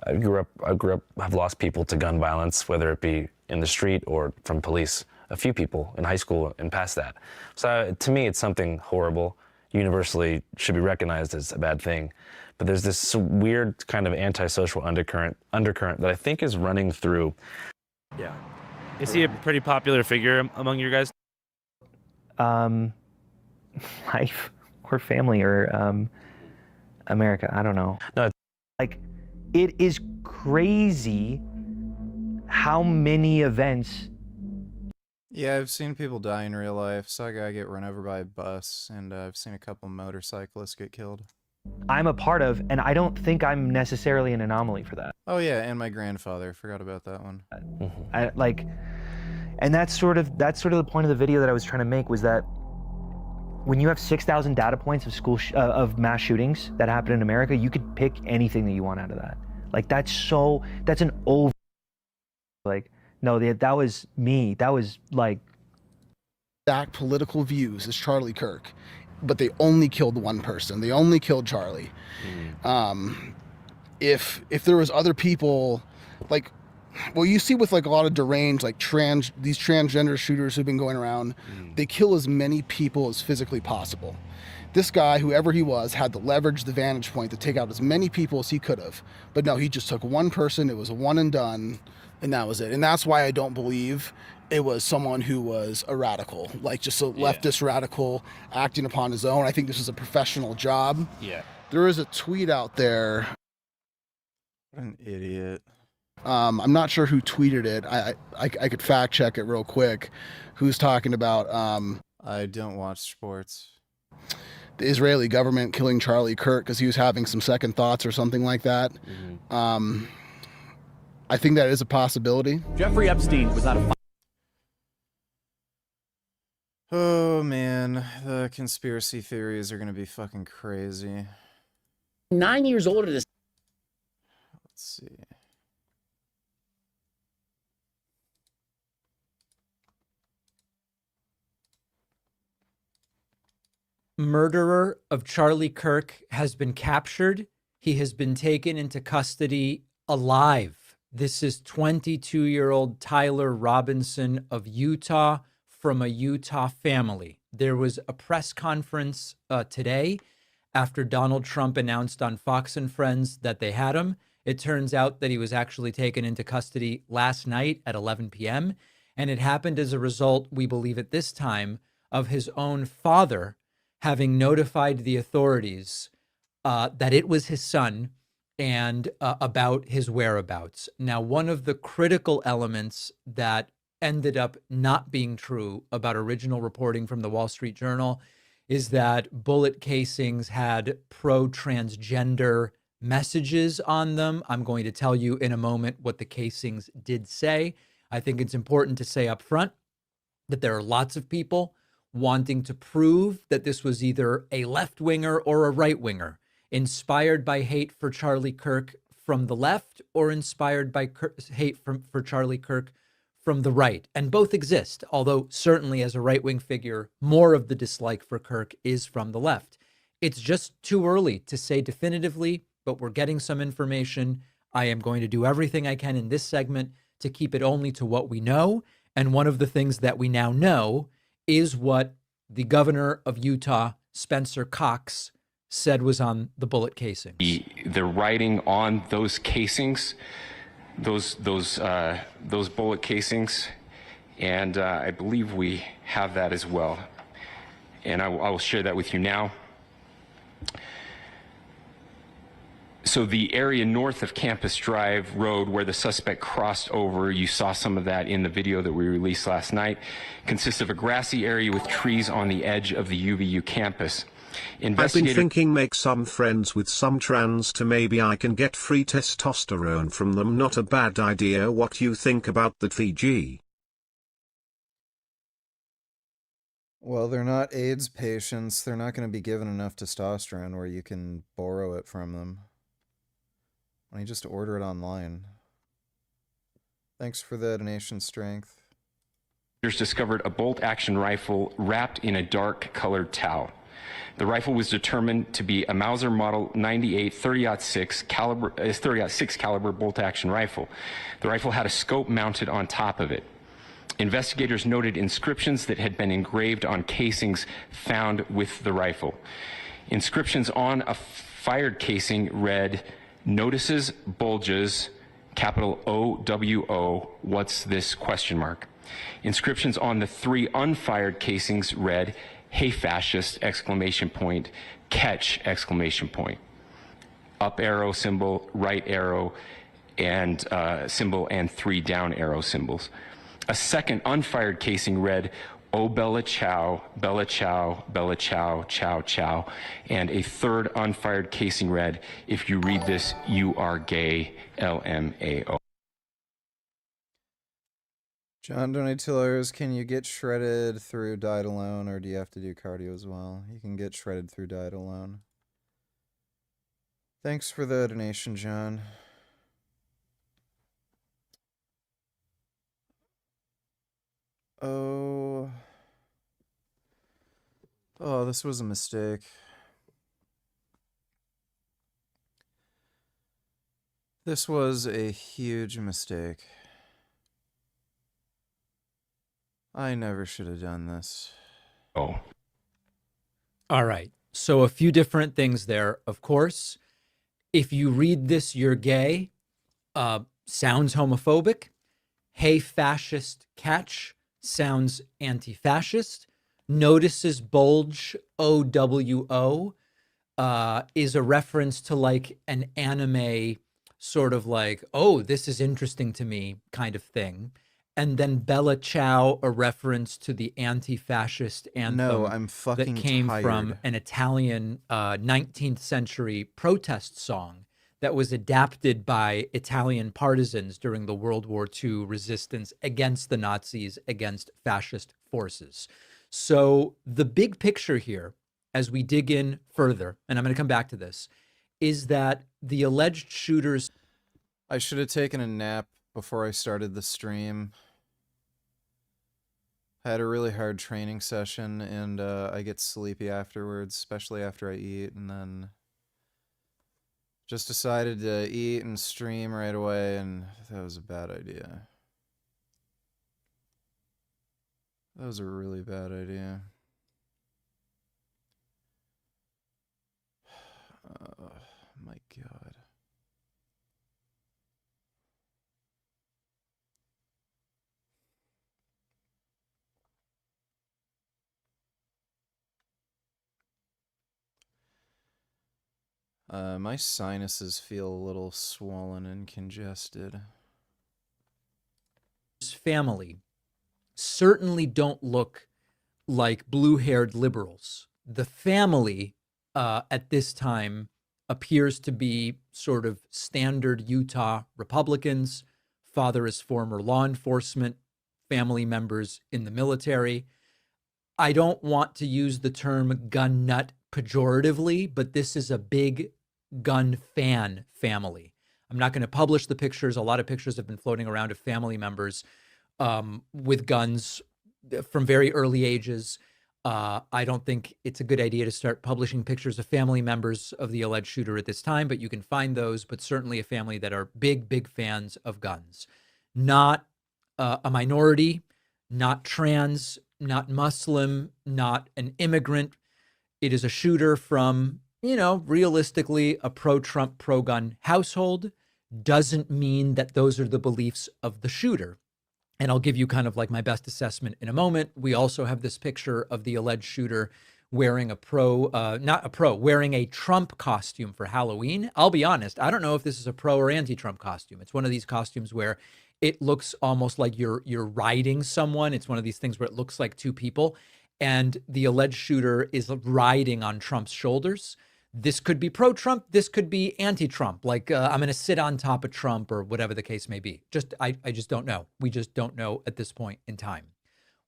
I've lost people to gun violence, whether it be in the street or from police. A few people in high school and past that. So to me, it's something horrible. Universally should be recognized as a bad thing. But there's this weird kind of antisocial undercurrent that I think is running through. Yeah. Is he a pretty popular figure among your guys? Life or family or America, I don't know. No, like, it is crazy how many events. Yeah, I've seen people die in real life. Saw a guy get run over by a bus, and I've seen a couple motorcyclists get killed. I'm a part of, and I don't think I'm necessarily an anomaly for that. Oh yeah, and my grandfather. Forgot about that one. And that's sort of the point of the video that I was trying to make, was that when you have 6,000 data points of of mass shootings that happen in America, you could pick anything that you want out of that. Like, that's an over. Like, no, that was me. That was like. Exact political views as Charlie Kirk, but they only killed one person. They only killed Charlie. If there was other people, like, well, you see with like a lot of deranged, like these transgender shooters who've been going around, they kill as many people as physically possible. This guy, whoever he was, had the leverage, the vantage point to take out as many people as he could have. But no, he just took one person. It was a one and done, and that was it. And that's why I don't believe it was someone who was a radical, like just a leftist radical acting upon his own. I think this was a professional job. Yeah. There is a tweet out there. What an idiot. I'm not sure who tweeted it. I could fact check it real quick. Who's talking about? I don't watch sports. The Israeli government killing Charlie Kirk because he was having some second thoughts or something like that. I think that is a possibility. Jeffrey Epstein was not a. Oh man, the conspiracy theories are gonna be fucking crazy. 9 years older than. Let's see. murderer of Charlie Kirk has been captured. He has been taken into custody alive. This is 22-year-old Tyler Robinson of Utah, from a Utah family. There was a press conference today after Donald Trump announced on Fox and Friends that they had him. It turns out that he was actually taken into custody last night at 11 p.m. And it happened as a result, we believe at this time, of his own father having notified the authorities that it was his son and about his whereabouts. Now, one of the critical elements that ended up not being true about original reporting from the Wall Street Journal is that bullet casings had pro-transgender messages on them. I'm going to tell you in a moment what the casings did say. I think it's important to say up front that there are lots of people wanting to prove that this was either a left-winger or a right-winger, inspired by hate for Charlie Kirk from the left or inspired by hate for Charlie Kirk from the right. And both exist, although certainly as a right-wing figure, more of the dislike for Kirk is from the left. It's just too early to say definitively, but we're getting some information. I am going to do everything I can in this segment to keep it only to what we know. And one of the things that we now know is what the governor of Utah, Spencer Cox, said was on the bullet casings. The writing on those casings, those bullet casings, and I believe we have that as well. And I will share that with you now. So the area north of Campus Drive Road where the suspect crossed over, you saw some of that in the video that we released last night, consists of a grassy area with trees on the edge of the UVU campus. I've been thinking make some friends with some trans to maybe I can get free testosterone from them. Not a bad idea. What you think about that, Fiji? Well, they're not AIDS patients. They're not going to be given enough testosterone where you can borrow it from them. Why don't you just order it online? Thanks for the donation, Strength. Discovered a bolt-action rifle wrapped in a dark-colored towel. The rifle was determined to be a Mauser Model 98 30-06 caliber bolt-action rifle. The rifle had a scope mounted on top of it. Investigators noted inscriptions that had been engraved on casings found with the rifle. Inscriptions on a fired casing read, "Notices bulges, capital OWO, what's this question mark?" Inscriptions on the 3 unfired casings read, "Hey fascist, exclamation point, catch, exclamation point." Up arrow symbol, right arrow and symbol, and 3 down arrow symbols. A second unfired casing read, "Oh Bella Chow, Bella Chow, Bella Chow, Chow Chow." And a third unfired casing read, "If you read this, you are gay, LMAO. John Donatillers, can you get shredded through diet alone, or do you have to do cardio as well? You can get shredded through diet alone. Thanks for the donation, John. Oh, this was a mistake. This was a huge mistake. I never should have done this. Oh. All right. So a few different things there. Of course, if you read this, you're gay, sounds homophobic. Hey fascist, catch, sounds anti-fascist. Notices bulge, OWO, is a reference to like an anime sort of like, oh, this is interesting to me kind of thing. And then Bella Ciao, a reference to the anti-fascist anthem. No, I'm fucking that came tired. from an Italian 19th century protest song that was adapted by Italian partisans during the World War II resistance against the Nazis, against fascist forces. So the big picture here, as we dig in further, and I'm going to come back to this, is that the alleged shooters... I should have taken a nap before I started the stream. I had a really hard training session, and I get sleepy afterwards, especially after I eat, and then just decided to eat and stream right away, and that was a bad idea. That was a really bad idea. Oh, my God. My sinuses feel a little swollen and congested. Family certainly don't look like blue-haired liberals. The family at this time appears to be sort of standard Utah Republicans. Father is former law enforcement, family members in the military. I don't want to use the term gun nut pejoratively, but this is a big gun fan family. I'm not going to publish the pictures. A lot of pictures have been floating around of family members with guns from very early ages. I don't think it's a good idea to start publishing pictures of family members of the alleged shooter at this time, but you can find those, but certainly a family that are big, big fans of guns. Not a minority, not trans, not Muslim, not an immigrant. It is a shooter from, realistically a pro-Trump, pro-gun household. Doesn't mean that those are the beliefs of the shooter. And I'll give you kind of like my best assessment in a moment. We also have this picture of the alleged shooter wearing wearing a Trump costume for Halloween. I'll be honest, I don't know if this is a pro or anti-Trump costume. It's one of these costumes where it looks almost like you're riding someone. It's one of these things where it looks like two people, and the alleged shooter is riding on Trump's shoulders. This could be pro-Trump. This could be anti-Trump. Like I'm going to sit on top of Trump or whatever the case may be. I just don't know. We just don't know at this point in time.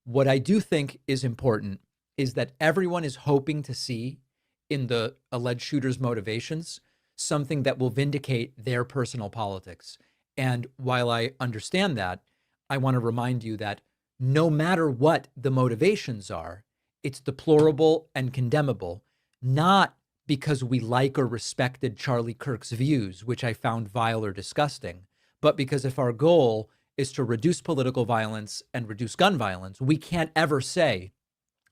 What I do think is important is that everyone is hoping to see in the alleged shooter's motivations something that will vindicate their personal politics. And while I understand that, I want to remind you that no matter what the motivations are, it's deplorable and condemnable, not because we like or respected Charlie Kirk's views, which I found vile or disgusting, but because if our goal is to reduce political violence and reduce gun violence, we can't ever say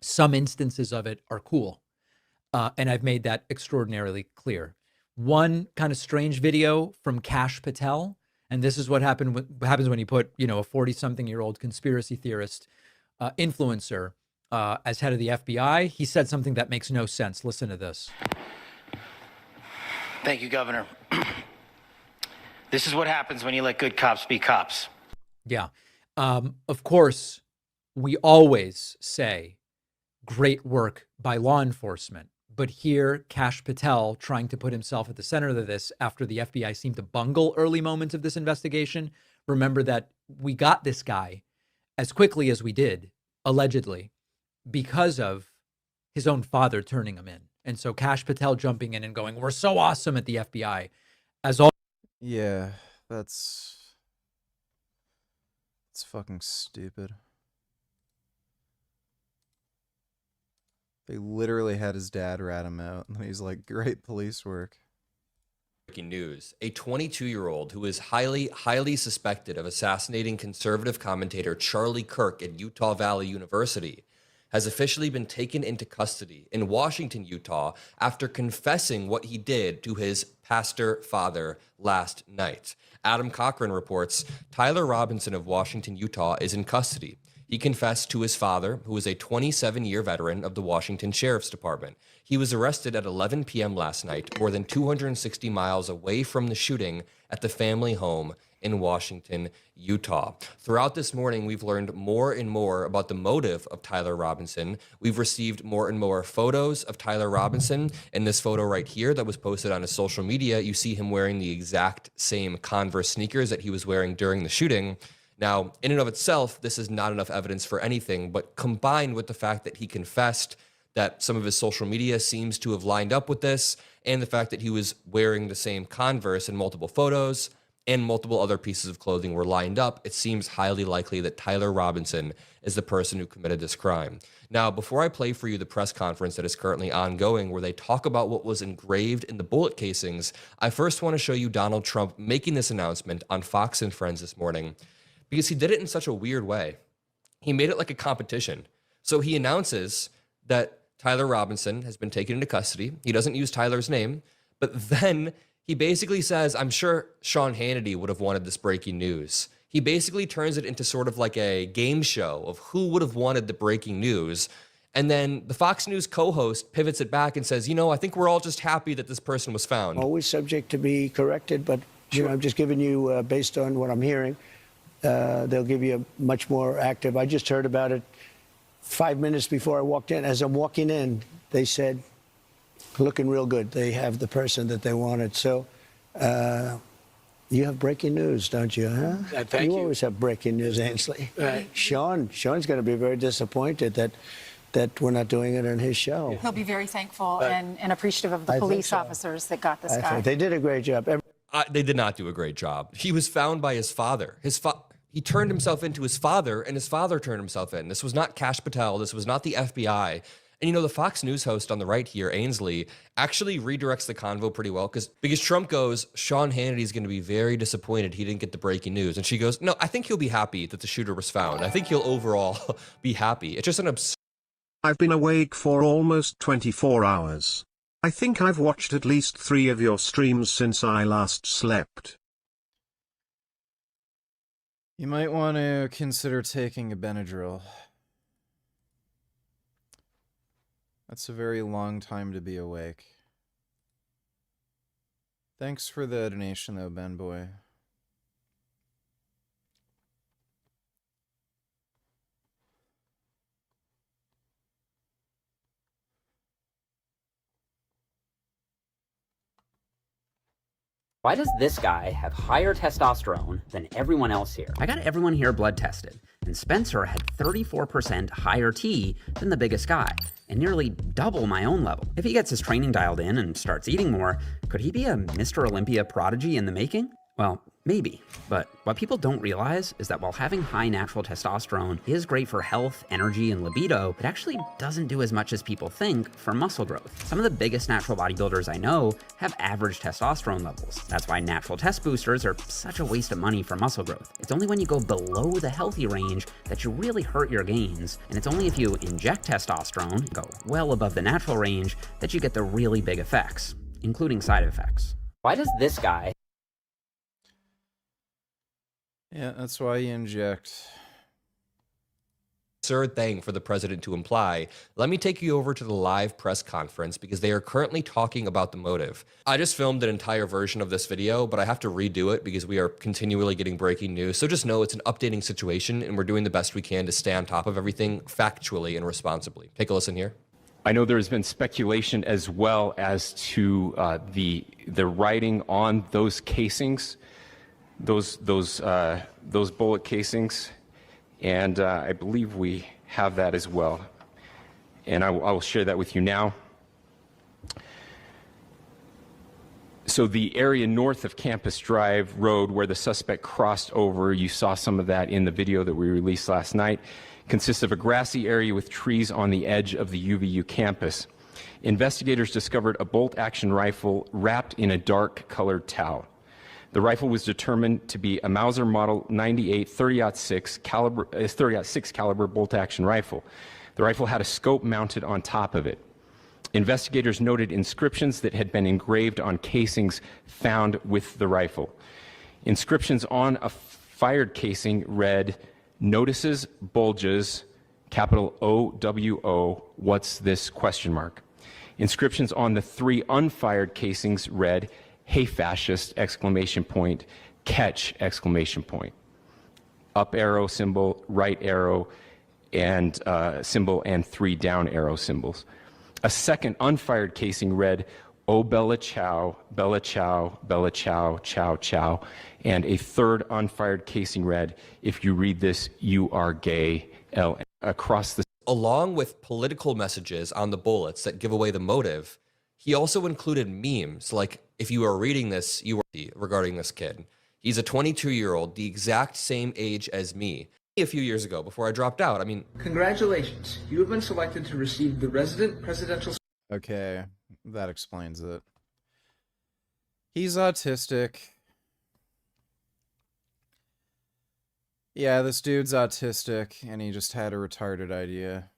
some instances of it are cool. And I've made that extraordinarily clear. One kind of strange video from Kash Patel, and this is what happens when you put, a 40-something-year-old conspiracy theorist influencer as head of the FBI. He said something that makes no sense. Listen to this. Thank you, Governor. This is what happens when you let good cops be cops. Yeah. Of course, we always say great work by law enforcement. But here, Kash Patel trying to put himself at the center of this after the FBI seemed to bungle early moments of this investigation. Remember that we got this guy as quickly as we did, allegedly, because of his own father turning him in. And so Kash Patel jumping in and going, we're so awesome at the FBI. As all. Yeah, that's fucking stupid. They literally had his dad rat him out, and he's like, great police work. Breaking news. A 22-year-old who is highly suspected of assassinating conservative commentator Charlie Kirk at Utah Valley University has officially been taken into custody in Washington, Utah, after confessing what he did to his pastor father last night. Adam Cochran reports Tyler Robinson of Washington, Utah is in custody. He confessed to his father, who is a 27-year veteran of the Washington Sheriff's Department. He was arrested at 11 p.m. last night, more than 260 miles away from the shooting at the family home in Washington, Utah. Throughout this morning, we've learned more and more about the motive of Tyler Robinson. We've received more and more photos of Tyler Robinson. In this photo right here that was posted on his social media, you see him wearing the exact same Converse sneakers that he was wearing during the shooting. Now, in and of itself, this is not enough evidence for anything, but combined with the fact that he confessed, that some of his social media seems to have lined up with this, and the fact that he was wearing the same Converse in multiple photos, and multiple other pieces of clothing were lined up, it seems highly likely that Tyler Robinson is the person who committed this crime. Now, before I play for you the press conference that is currently ongoing where they talk about what was engraved in the bullet casings, I first want to show you Donald Trump making this announcement on Fox and Friends this morning, because he did it in such a weird way. He made it like a competition. So he announces that Tyler Robinson has been taken into custody. He doesn't use Tyler's name, but then he basically says, I'm sure Sean Hannity would have wanted this breaking news. He basically turns it into sort of like a game show of who would have wanted the breaking news. And then the Fox News co-host pivots it back and says, I think we're all just happy that this person was found. Always subject to be corrected, but I'm just giving you, based on what I'm hearing, they'll give you a much more active. I just heard about it 5 minutes before I walked in. As I'm walking in, they said, looking real good. They have the person that they wanted. So you have breaking news, don't you? Huh? Thank you. You always have breaking news, Ainsley. Sean's going to be very disappointed that we're not doing it on his show. He'll be very thankful and appreciative of the police officers that got this guy. They did a great job. They did not do a great job. He was found by his father. He turned himself into his father, and his father turned himself in. This was not Kash Patel. This was not the FBI. And the Fox News host on the right here, Ainsley, actually redirects the convo pretty well because Trump goes, Sean Hannity's going to be very disappointed he didn't get the breaking news. And she goes, no, I think he'll be happy that the shooter was found. I think he'll overall be happy. It's just an absurd. I've been awake for almost 24 hours. I think I've watched at least 3 of your streams since I last slept. You might want to consider taking a Benadryl. That's a very long time to be awake. Thanks for the donation, though, Ben Boy. Why does this guy have higher testosterone than everyone else here? I got everyone here blood tested, and Spencer had 34% higher T than the biggest guy, and nearly double my own level. If he gets his training dialed in and starts eating more, could he be a Mr. Olympia prodigy in the making? Well, maybe. But what people don't realize is that while having high natural testosterone is great for health, energy, and libido, it actually doesn't do as much as people think for muscle growth. Some of the biggest natural bodybuilders I know have average testosterone levels. That's why natural test boosters are such a waste of money for muscle growth. It's only when you go below the healthy range that you really hurt your gains, and it's only if you inject testosterone, go well above the natural range, that you get the really big effects, including side effects. Why does this guy... Yeah, that's why you inject. Absurd thing for the president to imply. Let me take you over to the live press conference because they are currently talking about the motive. I just filmed an entire version of this video, but I have to redo it because we are continually getting breaking news. So just know it's an updating situation and we're doing the best we can to stay on top of everything factually and responsibly. Take a listen here. I know there has been speculation as well as to the writing on those casings. Those bullet casings, and I believe we have that as well, and I will share that with you now. So the area north of Campus Drive Road where the suspect crossed over, you saw some of that in the video that we released last night, consists of a grassy area with trees on the edge of the UVU campus. Investigators discovered a bolt-action rifle wrapped in a dark colored towel. The rifle was determined to be a Mauser Model 98 30-06 caliber bolt-action rifle. The rifle had a scope mounted on top of it. Investigators noted inscriptions that had been engraved on casings found with the rifle. Inscriptions on a fired casing read, "Notices bulges, capital OWO, what's this?" ? Inscriptions on the 3 unfired casings read, "Hey fascist!" ! Catch! Up arrow symbol, right arrow, and symbol, and 3 down arrow symbols. A second unfired casing read, "Oh Bella Chow, Bella Chow, Bella Chow, Chow Chow," and a third unfired casing read, "If you read this, you are gay." Across the. Along with political messages on the bullets that give away the motive, he also included memes like, "If you are reading this, you are," regarding this kid. He's a 22-year-old, the exact same age as me. A few years ago, before I dropped out. I mean, congratulations. You have been selected to receive the resident presidential... Okay, that explains it. He's autistic. Yeah, this dude's autistic, and he just had a retarded idea.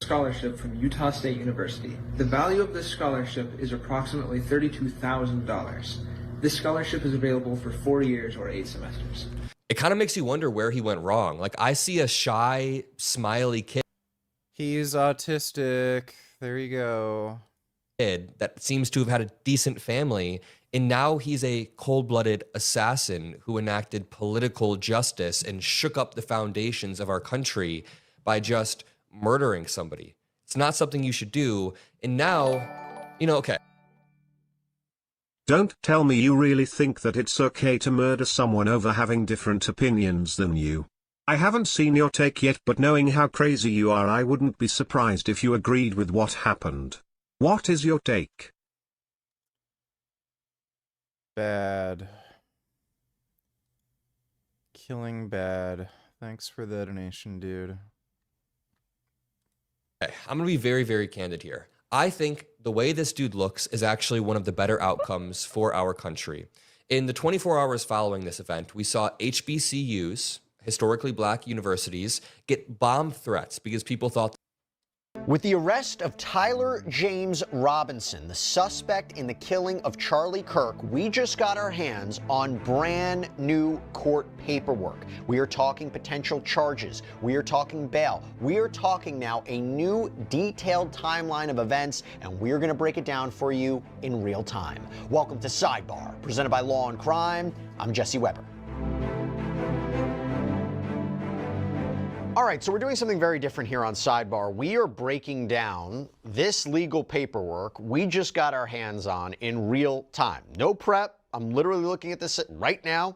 Scholarship from Utah State University. The value of this scholarship is approximately $32,000. This scholarship is available for 4 years or 8 semesters. it kind of makes you wonder where he went wrong. Like, I see a shy, smiley kid. He's autistic. There you go. That seems to have had a decent family, and now he's a cold-blooded assassin who enacted political justice and shook up the foundations of our country by just murdering somebody. It's not something you should do, and now, you know, okay. Don't tell me you really think that it's okay to murder someone over having different opinions than you. I haven't seen your take yet, but knowing how crazy you are, I wouldn't be surprised if you agreed with what happened. What is your take? Bad. Killing bad. Thanks for the donation, dude. Okay, I'm going to be very, very candid here. I think the way this dude looks is actually one of the better outcomes for our country. In the 24 hours following this event, we saw HBCUs, historically black universities, get bomb threats because people thought. With the arrest of Tyler James Robinson, the suspect in the killing of Charlie Kirk, we just got our hands on brand new court paperwork. We are talking potential charges. We are talking bail. We are talking now a new detailed timeline of events, and we're going to break it down for you in real time. Welcome to Sidebar, presented by Law and Crime. I'm Jesse Weber. All right, so we're doing something very different here on Sidebar. We are breaking down this legal paperwork we just got our hands on in real time. No prep. I'm literally looking at this right now.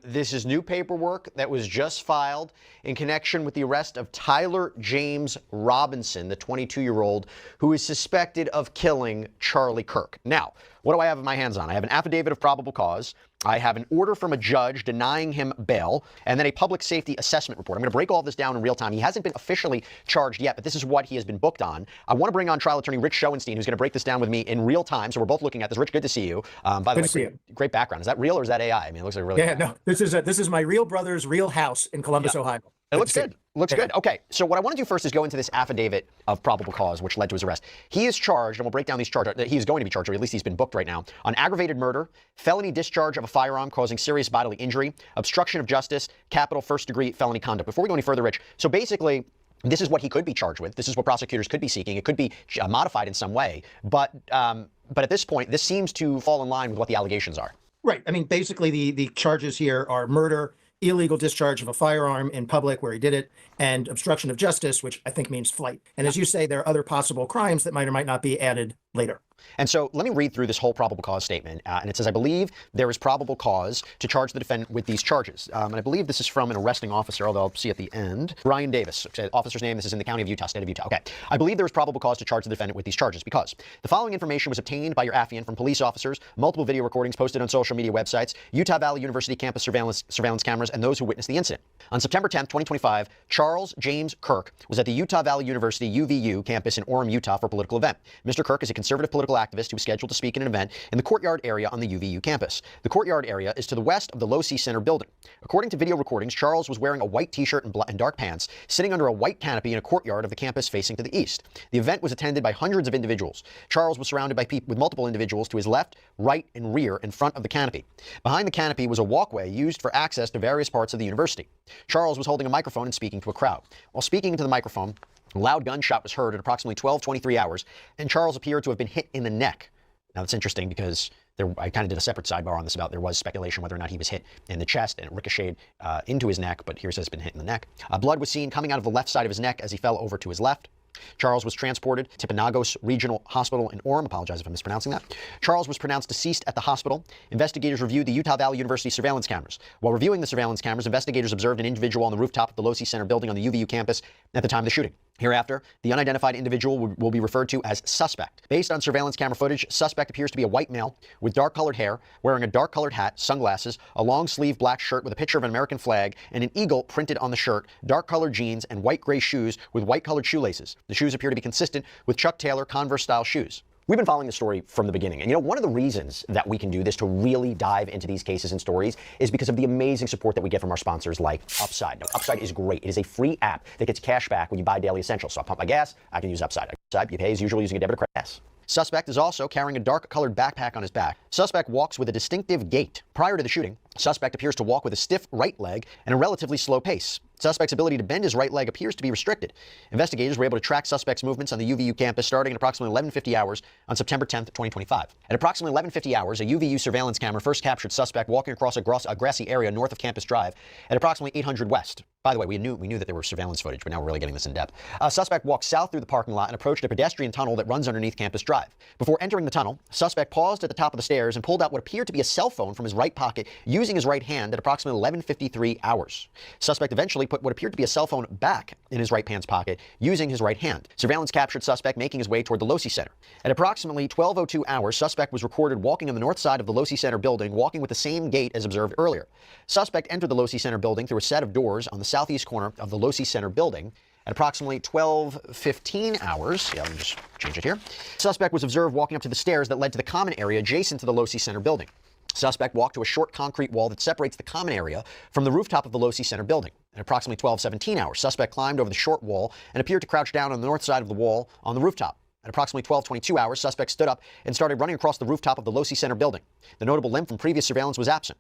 This is new paperwork that was just filed in connection with the arrest of Tyler James Robinson, the 22-year-old who is suspected of killing Charlie Kirk. Now, what do I have in my hands on? I have an affidavit of probable cause. I have an order from a judge denying him bail, and then a public safety assessment report. I'm going to break all this down in real time. He hasn't been officially charged yet, but this is what he has been booked on. I want to bring on trial attorney Rich Schoenstein, who's going to break this down with me in real time. So we're both looking at this. Rich, good to see you. By the way, great background. Is that real or is that AI? I mean, it looks like really. Yeah, no. This is my real brother's real house in Columbus, Ohio. It looks good. Looks good. Okay, so what I want to do first is go into this affidavit of probable cause, which led to his arrest. He is charged, and we'll break down these charges. He is going to be charged, or at least he's been booked right now, on aggravated murder, felony discharge of a firearm causing serious bodily injury, obstruction of justice, capital first-degree felony conduct. Before we go any further, Rich, so basically, this is what he could be charged with. This is what prosecutors could be seeking. It could be modified in some way, but at this point, this seems to fall in line with what the allegations are. Right. I mean, basically, the charges here are murder, illegal discharge of a firearm in public where he did it, and obstruction of justice, which I think means flight. And as you say, there are other possible crimes that might or might not be added later. And so let me read through this whole probable cause statement. And it says, I believe there is probable cause to charge the defendant with these charges. And I believe this is from an arresting officer, although I'll see at the end. Ryan Davis, officer's name. This is in the county of Utah, state of Utah. Okay. I believe there is probable cause to charge the defendant with these charges because the following information was obtained by your affiant from police officers, multiple video recordings posted on social media websites, Utah Valley University campus surveillance cameras, and those who witnessed the incident. On September 10th, 2025, Charles James Kirk was at the Utah Valley University UVU campus in Orem, Utah for a political event. Mr. Kirk is a conservative political activist who was scheduled to speak in an event in the courtyard area on the UVU campus. The courtyard area is to the west of the Low C Center building. According to video recordings, Charles was wearing a white t-shirt and dark pants, sitting under a white canopy in a courtyard of the campus facing to the east. The event was attended by hundreds of individuals. Charles was surrounded by people with multiple individuals to his left, right, and rear in front of the canopy. Behind the canopy was a walkway used for access to various parts of the university. Charles was holding a microphone and speaking to a crowd. While speaking into the microphone, a loud gunshot was heard at approximately 12:23 hours, and Charles appeared to have been hit in the neck. Now, that's interesting because I kind of did a separate sidebar on this about there was speculation whether or not he was hit in the chest and it ricocheted into his neck, but here it says been hit in the neck. Blood was seen coming out of the left side of his neck as he fell over to his left. Charles was transported to Panagos Regional Hospital in Orem. Apologize if I'm mispronouncing that. Charles was pronounced deceased at the hospital. Investigators reviewed the Utah Valley University surveillance cameras. While reviewing the surveillance cameras, investigators observed an individual on the rooftop of the Low C Center building on the UVU campus at the time of the shooting. Hereafter, the unidentified individual will be referred to as suspect. Based on surveillance camera footage, suspect appears to be a white male with dark-colored hair, wearing a dark-colored hat, sunglasses, a long-sleeved black shirt with a picture of an American flag, and an eagle printed on the shirt, dark-colored jeans, and white-gray shoes with white-colored shoelaces. The shoes appear to be consistent with Chuck Taylor Converse-style shoes. We've been following the story from the beginning. And you know, one of the reasons that we can do this to really dive into these cases and stories is because of the amazing support that we get from our sponsors like Upside. Now, Upside is great. It is a free app that gets cash back when you buy daily essentials. So I pump my gas, I can use Upside. Upside, you pay as usual using a debit or credit. Suspect is also carrying a dark-colored backpack on his back. Suspect walks with a distinctive gait. Prior to the shooting, suspect appears to walk with a stiff right leg and a relatively slow pace. Suspect's ability to bend his right leg appears to be restricted. Investigators were able to track suspect's movements on the UVU campus starting at approximately 11:50 hours on September 10th, 2025. At approximately 11:50 hours, a UVU surveillance camera first captured suspect walking across a grassy area north of Campus Drive at approximately 800 West. By the way, we knew that there were surveillance footage, but now we're really getting this in depth. Suspect walked south through the parking lot and approached a pedestrian tunnel that runs underneath Campus Drive. Before entering the tunnel, suspect paused at the top of the stairs and pulled out what appeared to be a cell phone from his right pocket using his right hand at approximately 11:53 hours. Suspect eventually put what appeared to be a cell phone back in his right pants pocket using his right hand. Surveillance captured suspect making his way toward the Losi Center. At approximately 12:02 hours, suspect was recorded walking on the north side of the Losi Center building, walking with the same gait as observed earlier. Suspect entered the Losi Center building through a set of doors on the southeast corner of the Losi Center building. At approximately 12:15 hours, let me just change it here. Suspect was observed walking up to the stairs that led to the common area adjacent to the Losi Center building. Suspect walked to a short concrete wall that separates the common area from the rooftop of the Losi Center building. At approximately 12:17 hours, suspect climbed over the short wall and appeared to crouch down on the north side of the wall on the rooftop. At approximately 12:22 hours, suspect stood up and started running across the rooftop of the Losi Center building. The notable limb from previous surveillance was absent.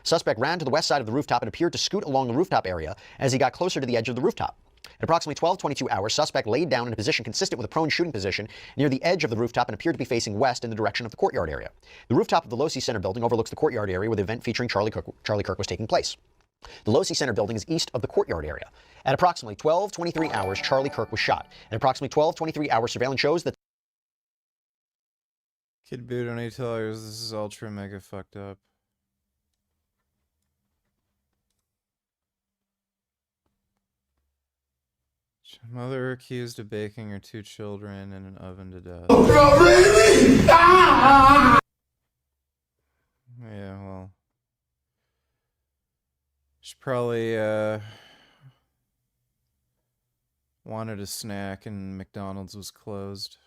Suspect ran to the west side of the rooftop and appeared to scoot along the rooftop area as he got closer to the edge of the rooftop. At approximately 12:22 hours, suspect laid down in a position consistent with a prone shooting position near the edge of the rooftop and appeared to be facing west in the direction of the courtyard area. The rooftop of the Losi Center building overlooks the courtyard area where the event featuring Charlie Kirk was taking place. The Losi Center building is east of the courtyard area. At approximately 12:23 hours, Charlie Kirk was shot. At approximately 12:23 hours, surveillance shows that Kid Boo $20. This is ultra mega fucked up. Mother accused of baking her 2 children in an oven to death. Yeah, well. She probably wanted a snack and McDonald's was closed.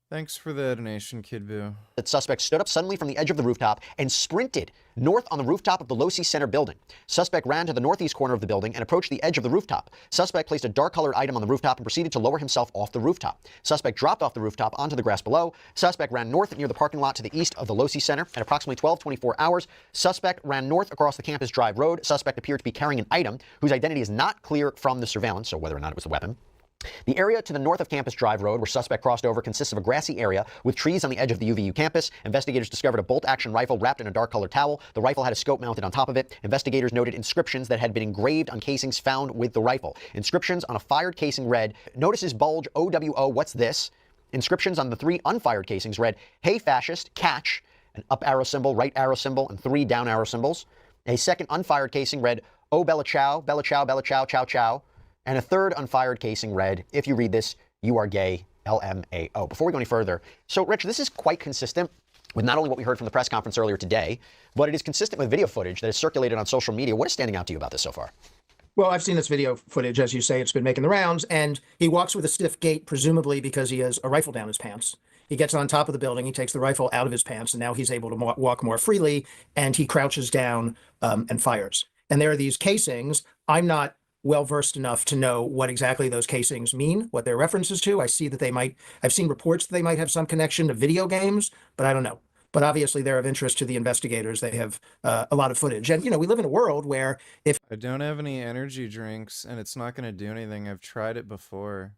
Thanks for the donation, Kid Boo. that suspect stood up suddenly from the edge of the rooftop and sprinted north on the rooftop of the Losi Center building. Suspect ran to the northeast corner of the building and approached the edge of the rooftop. Suspect placed a dark-colored item on the rooftop and proceeded to lower himself off the rooftop. Suspect dropped off the rooftop onto the grass below. Suspect ran north near the parking lot to the east of the Losi Center. At approximately 12:24 hours, suspect ran north across the Campus Drive Road. Suspect appeared to be carrying an item whose identity is not clear from the surveillance, so whether or not it was a weapon. The area to the north of Campus Drive Road where suspect crossed over consists of a grassy area with trees on the edge of the UVU campus. Investigators discovered a bolt-action rifle wrapped in a dark-colored towel. The rifle had a scope mounted on top of it. Investigators noted inscriptions that had been engraved on casings found with the rifle. Inscriptions on a fired casing read, "Notices bulge OWO, what's this?" Inscriptions on the 3 unfired casings read, "Hey fascist, catch," an up arrow symbol, right arrow symbol, and 3 down arrow symbols. A second unfired casing read, "Oh Bella Chow, Bella Chow, Bella Chow, Chow Chow." And a third unfired casing read, "If you read this, you are gay, LMAO." Before we go any further, so Rich, this is quite consistent with not only what we heard from the press conference earlier today, but it is consistent with video footage that is circulated on social media. What is standing out to you about this so far? Well, I've seen this video footage, as you say, it's been making the rounds, and he walks with a stiff gait, presumably because he has a rifle down his pants. He gets on top of the building, he takes the rifle out of his pants, and now he's able to walk more freely, and he crouches down and fires. And there are these casings. I'm not well-versed enough to know what exactly those casings mean, what they're references to. I see that I've seen reports that they might have some connection to video games, but I don't know. But obviously they're of interest to the investigators. They have a lot of footage. And, we live in a world where if I don't have any energy drinks and it's not going to do anything. I've tried it before.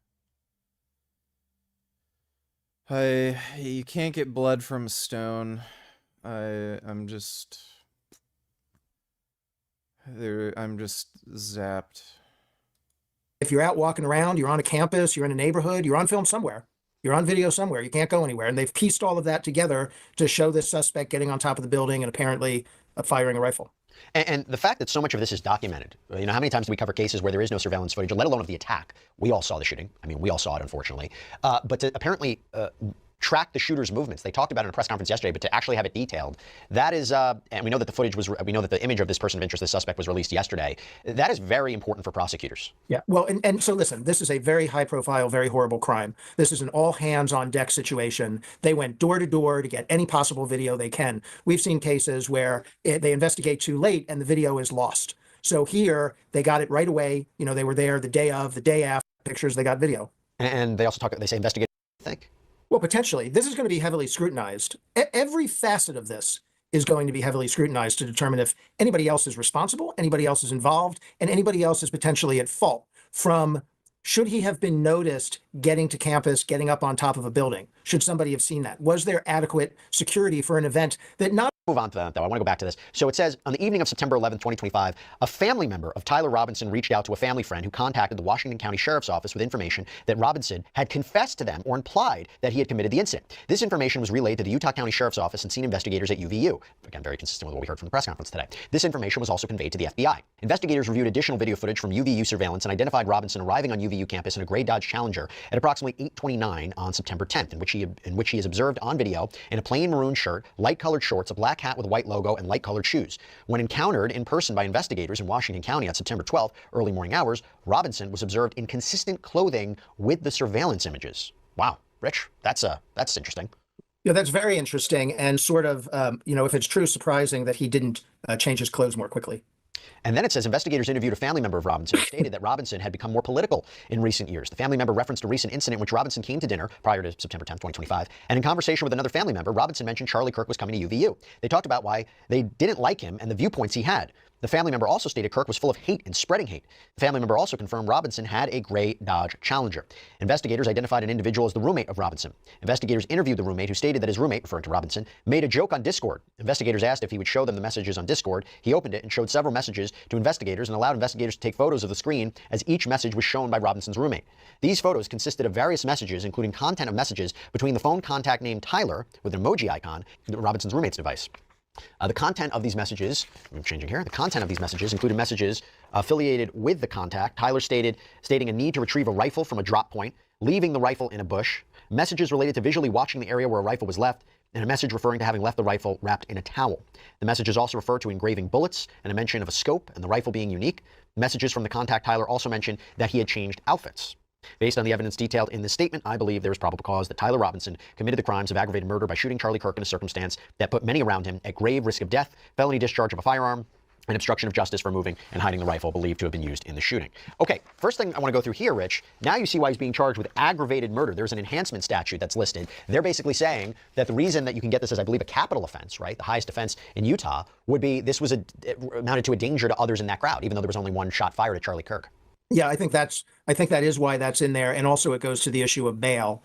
You can't get blood from stone. I'm just zapped. If you're out walking around, you're on a campus, you're in a neighborhood, you're on film somewhere, you're on video somewhere, you can't go anywhere. And they've pieced all of that together to show this suspect getting on top of the building and apparently firing a rifle. And the fact that so much of this is documented, you know, how many times do we cover cases where there is no surveillance footage, let alone of the attack? We all saw the shooting. I mean, we all saw it, unfortunately. But to apparently track the shooter's movements, they talked about it in a press conference yesterday, but to actually have it detailed, that is, and we know that the footage was, we know that the image of this person of interest, the suspect, was released yesterday. That is very important for prosecutors. Yeah, well, and so listen, this is a very high profile, very horrible crime. This is an all hands on deck situation. They went door to door to get any possible video they can. We've seen cases where they investigate too late and the video is lost. So here they got it right away. You know, they were there the day of, the day after, pictures, they got video. And they also talk, they say investigate, I think. Well, potentially. This is going to be heavily scrutinized. Every facet of this is going to be heavily scrutinized to determine if anybody else is responsible, anybody else is involved, and anybody else is potentially at fault. From should he have been noticed getting to campus, getting up on top of a building? Should somebody have seen that? Was there adequate security for an event that not move on to that, though. I want to go back to this. So it says, on the evening of September 11, 2025, a family member of Tyler Robinson reached out to a family friend who contacted the Washington County Sheriff's Office with information that Robinson had confessed to them or implied that he had committed the incident. This information was relayed to the Utah County Sheriff's Office and scene investigators at UVU. Again, very consistent with what we heard from the press conference today. This information was also conveyed to the FBI. Investigators reviewed additional video footage from UVU surveillance and identified Robinson arriving on UVU campus in a gray Dodge Challenger at approximately 8:29 on September 10th, in which he is observed on video in a plain maroon shirt, light-colored shorts, a black hat with a white logo, and light-colored shoes. When encountered in person by investigators in Washington County on September 12th, early morning hours, Robinson was observed in consistent clothing with the surveillance images. Wow, Rich, that's interesting. Yeah, that's very interesting and sort of, you know, if it's true, surprising that he didn't change his clothes more quickly. And then it says investigators interviewed a family member of Robinson who stated that Robinson had become more political in recent years. The family member referenced a recent incident in which Robinson came to dinner prior to September 10th, 2025. And in conversation with another family member, Robinson mentioned Charlie Kirk was coming to UVU. They talked about why they didn't like him and the viewpoints he had. The family member also stated Kirk was full of hate and spreading hate. The family member also confirmed Robinson had a gray Dodge Challenger. Investigators identified an individual as the roommate of Robinson. Investigators interviewed the roommate, who stated that his roommate, referring to Robinson, made a joke on Discord. Investigators asked if he would show them the messages on Discord. He opened it and showed several messages to investigators and allowed investigators to take photos of the screen as each message was shown by Robinson's roommate. These photos consisted of various messages, including content of messages between the phone contact named Tyler with an emoji icon and Robinson's roommate's device. The content of these messages, I'm changing here, the content of these messages included messages affiliated with the contact. Tyler stating a need to retrieve a rifle from a drop point, leaving the rifle in a bush, messages related to visually watching the area where a rifle was left, and a message referring to having left the rifle wrapped in a towel. The messages also refer to engraving bullets and a mention of a scope and the rifle being unique. Messages from the contact Tyler also mentioned that he had changed outfits. Based on the evidence detailed in this statement, I believe there is probable cause that Tyler Robinson committed the crimes of aggravated murder by shooting Charlie Kirk in a circumstance that put many around him at grave risk of death, felony discharge of a firearm, and obstruction of justice for moving and hiding the rifle believed to have been used in the shooting. Okay, first thing I want to go through here, Rich, now you see why he's being charged with aggravated murder. There's an enhancement statute that's listed. They're basically saying that the reason that you can get this as, I believe, a capital offense, right, the highest offense in Utah, would be this was amounted to a danger to others in that crowd, even though there was only one shot fired at Charlie Kirk. Yeah, I think that is why that's in there. And also it goes to the issue of bail.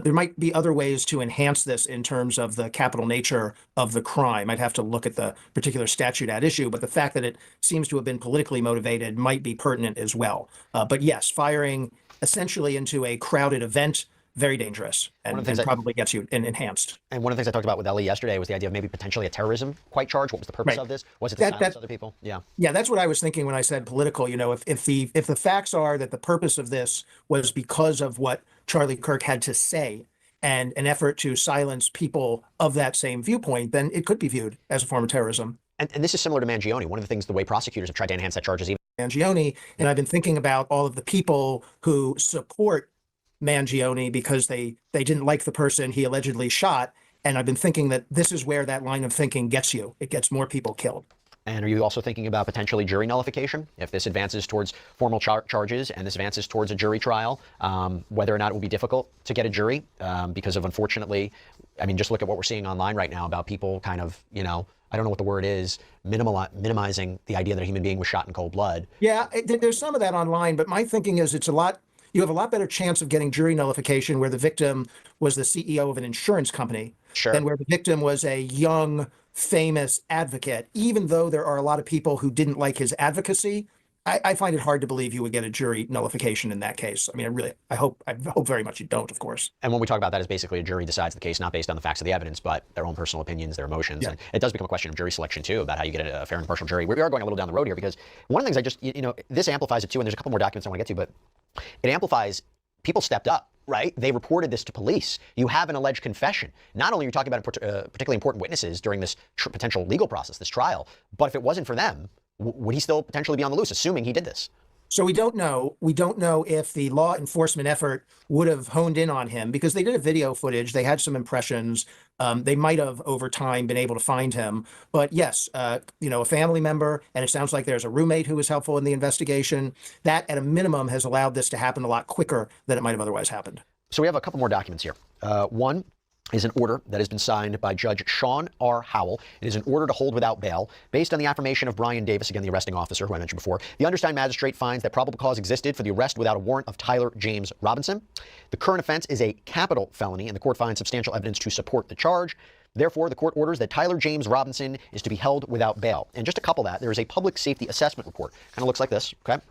There might be other ways to enhance this in terms of the capital nature of the crime. I'd have to look at the particular statute at issue, but the fact that it seems to have been politically motivated might be pertinent as well. But yes, firing essentially into a crowded event, very dangerous, and probably gets you enhanced. And one of the things I talked about with Ellie yesterday was the idea of maybe potentially a terrorism quite charge. What was the purpose of this? Was it to silence other people? Yeah. Yeah, that's what I was thinking when I said political. You know, if the facts are that the purpose of this was because of what Charlie Kirk had to say and an effort to silence people of that same viewpoint, then it could be viewed as a form of terrorism. And this is similar to Mangione. One of the things, the way prosecutors have tried to enhance that charge is even Mangione, and I've been thinking about all of the people who support Mangione because they didn't like the person he allegedly shot. And I've been thinking that this is where that line of thinking gets you. It gets more people killed. And are you also thinking about potentially jury nullification? If this advances towards formal charges and this advances towards a jury trial, whether or not it will be difficult to get a jury because of, unfortunately, I mean, just look at what we're seeing online right now about people kind of, you know, I don't know what the word is, minimizing the idea that a human being was shot in cold blood. Yeah, there's some of that online, but my thinking is you have a lot better chance of getting jury nullification where the victim was the CEO of an insurance company than where the victim was a young, famous advocate. Even though there are a lot of people who didn't like his advocacy, I find it hard to believe you would get a jury nullification in that case. I mean, I hope very much you don't, of course. And when we talk about that, is basically a jury decides the case not based on the facts of the evidence, but their own personal opinions, their emotions. Yeah. And it does become a question of jury selection too, about how you get a fair and impartial jury. We are going a little down the road here because one of the things I just, this amplifies it too, and there's a couple more documents I want to get to, but it amplifies people stepped up. Right? They reported this to police. You have an alleged confession. Not only are you talking about particularly important witnesses during this potential legal process, this trial, but if it wasn't for them, would he still potentially be on the loose, assuming he did this? So we don't know. We don't know if the law enforcement effort would have honed in on him because they did a video footage. They had some impressions. They might have over time been able to find him. But yes, a family member, and it sounds like there's a roommate who was helpful in the investigation. That at a minimum has allowed this to happen a lot quicker than it might have otherwise happened. So we have a couple more documents here. One is an order that has been signed by Judge Sean R. Howell. It is an order to hold without bail based on the affirmation of Brian Davis, again, the arresting officer who I mentioned before. The undersigned magistrate finds that probable cause existed for the arrest without a warrant of Tyler James Robinson. The current offense is a capital felony, and the court finds substantial evidence to support the charge. Therefore, the court orders that Tyler James Robinson is to be held without bail. And just to couple that, there is a public safety assessment report. Kind of looks like this, okay?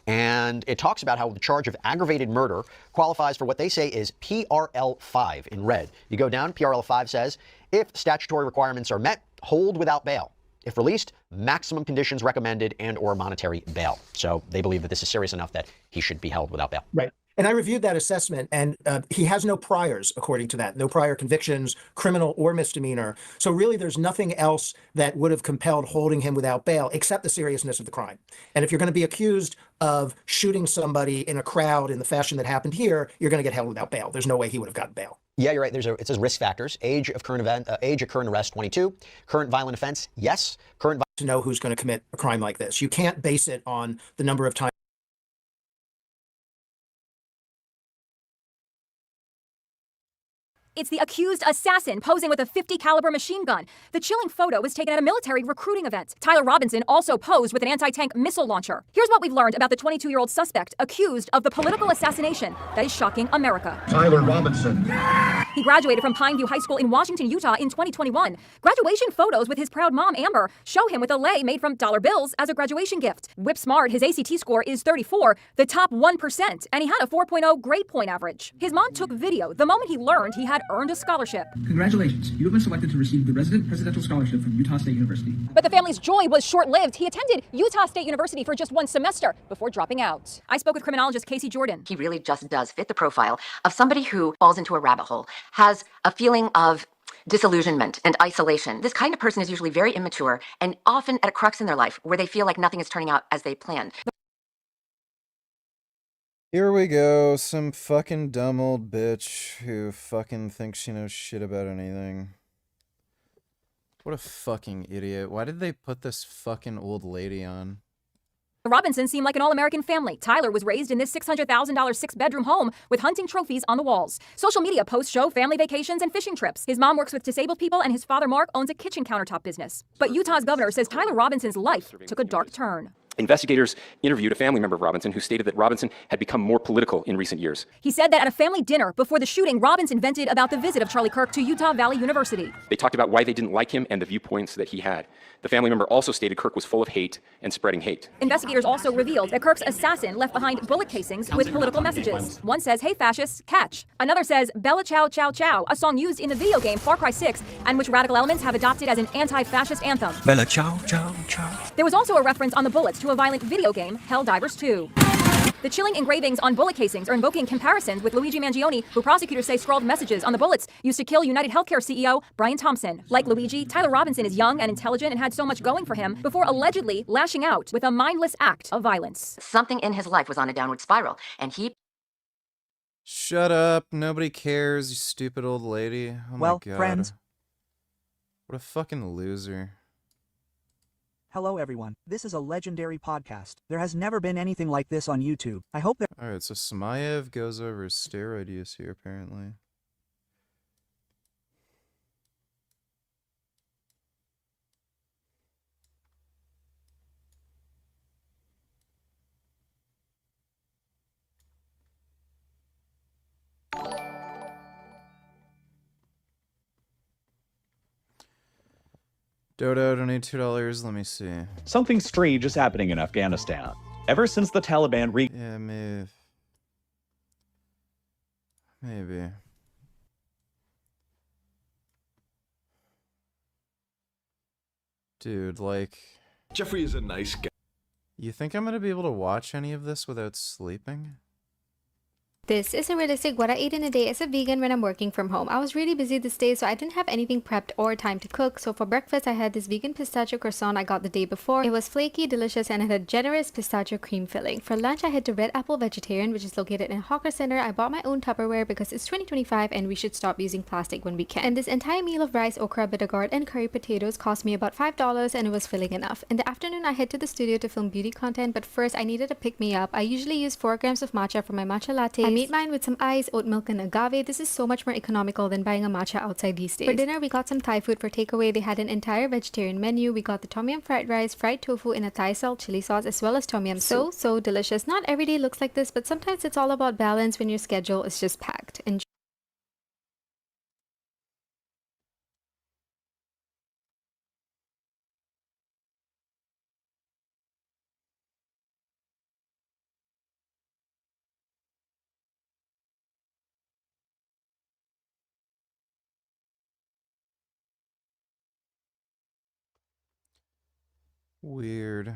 And it talks about how the charge of aggravated murder qualifies for what they say is PRL 5 in red. You go down, PRL 5 says, if statutory requirements are met, hold without bail. If released, maximum conditions recommended and or monetary bail. So they believe that this is serious enough that he should be held without bail. Right. And I reviewed that assessment, and he has no priors, according to that. No prior convictions, criminal or misdemeanor. So really, there's nothing else that would have compelled holding him without bail, except the seriousness of the crime. And if you're going to be accused of shooting somebody in a crowd in the fashion that happened here, you're going to get held without bail. There's no way he would have gotten bail. Yeah, you're right. It says risk factors. Age of current arrest, 22. Current violent offense, yes. To know who's going to commit a crime like this. You can't base it on the number of times. It's the accused assassin posing with a .50 caliber machine gun. The chilling photo was taken at a military recruiting event. Tyler Robinson also posed with an anti-tank missile launcher. Here's what we've learned about the 22-year-old suspect accused of the political assassination that is shocking America. Tyler Robinson. He graduated from Pineview High School in Washington, Utah in 2021. Graduation photos with his proud mom, Amber, show him with a lei made from dollar bills as a graduation gift. Whip smart, his ACT score is 34, the top 1%, and he had a 4.0 grade point average. His mom took video the moment he learned he had earned a scholarship. Congratulations, you have been selected to receive the Resident Presidential Scholarship from Utah State University. But the family's joy was short-lived. He attended Utah State University for just one semester before dropping out. I spoke with criminologist Casey Jordan. He really just does fit the profile of somebody who falls into a rabbit hole, has a feeling of disillusionment and isolation. This kind of person is usually very immature and often at a crux in their life where they feel like nothing is turning out as they planned. Here we go, some fucking dumb old bitch who fucking thinks she knows shit about anything. What a fucking idiot. Why did they put this fucking old lady on? The Robinsons seem like an all-American family. Tyler was raised in this $600,000 six-bedroom home with hunting trophies on the walls. Social media posts show family vacations and fishing trips. His mom works with disabled people, and his father, Mark, owns a kitchen countertop business. But Utah's governor says Tyler Robinson's life took a dark turn. Investigators interviewed a family member of Robinson who stated that Robinson had become more political in recent years. He said that at a family dinner before the shooting, Robinson vented about the visit of Charlie Kirk to Utah Valley University. They talked about why they didn't like him and the viewpoints that he had. The family member also stated Kirk was full of hate and spreading hate. Investigators also revealed that Kirk's assassin left behind bullet casings with political messages. One says, "Hey fascists, catch." Another says, "Bella Ciao Ciao Ciao," a song used in the video game Far Cry 6 and which radical elements have adopted as an anti-fascist anthem. Bella Ciao Ciao Ciao. There was also a reference on the bullets to a violent video game, Helldivers 2. The chilling engravings on bullet casings are invoking comparisons with Luigi Mangione, who prosecutors say scrawled messages on the bullets used to kill United Healthcare CEO Brian Thompson. Like Luigi, Tyler Robinson is young and intelligent and had so much going for him before allegedly lashing out with a mindless act of violence. Something in his life was on a downward spiral, and he... Shut up. Nobody cares, you stupid old lady. Oh well, my God. Friends. What a fucking loser. Hello everyone, this is a legendary podcast. There has never been anything like this on YouTube. I hope that— Alright, so Smayev goes over steroid use here, apparently. Dodo, donate $2. Let me see. Something strange is happening in Afghanistan. Ever since the Taliban Yeah, maybe. Dude, like... Jeffrey is a nice guy. You think I'm gonna be able to watch any of this without sleeping? This is a realistic what I ate in a day as a vegan when I'm working from home. I was really busy this day, so I didn't have anything prepped or time to cook. So for breakfast, I had this vegan pistachio croissant I got the day before. It was flaky, delicious, and it had generous pistachio cream filling. For lunch, I had the Red Apple Vegetarian, which is located in Hawker Center. I bought my own Tupperware because it's 2025 and we should stop using plastic when we can. And this entire meal of rice, okra, bitter gourd, and curry potatoes cost me about $5 and it was filling enough. In the afternoon, I head to the studio to film beauty content, but first I needed to pick me up. I usually use 4 grams of matcha for my matcha latte. I made mine with some ice, oat milk, and agave. This is so much more economical than buying a matcha outside these days. For dinner, we got some Thai food for takeaway. They had an entire vegetarian menu. We got the tom yum fried rice, fried tofu in a Thai style chili sauce, as well as tom yum soup. So delicious. Not every day looks like this, but sometimes it's all about balance when your schedule is just packed. Enjoy. Weird.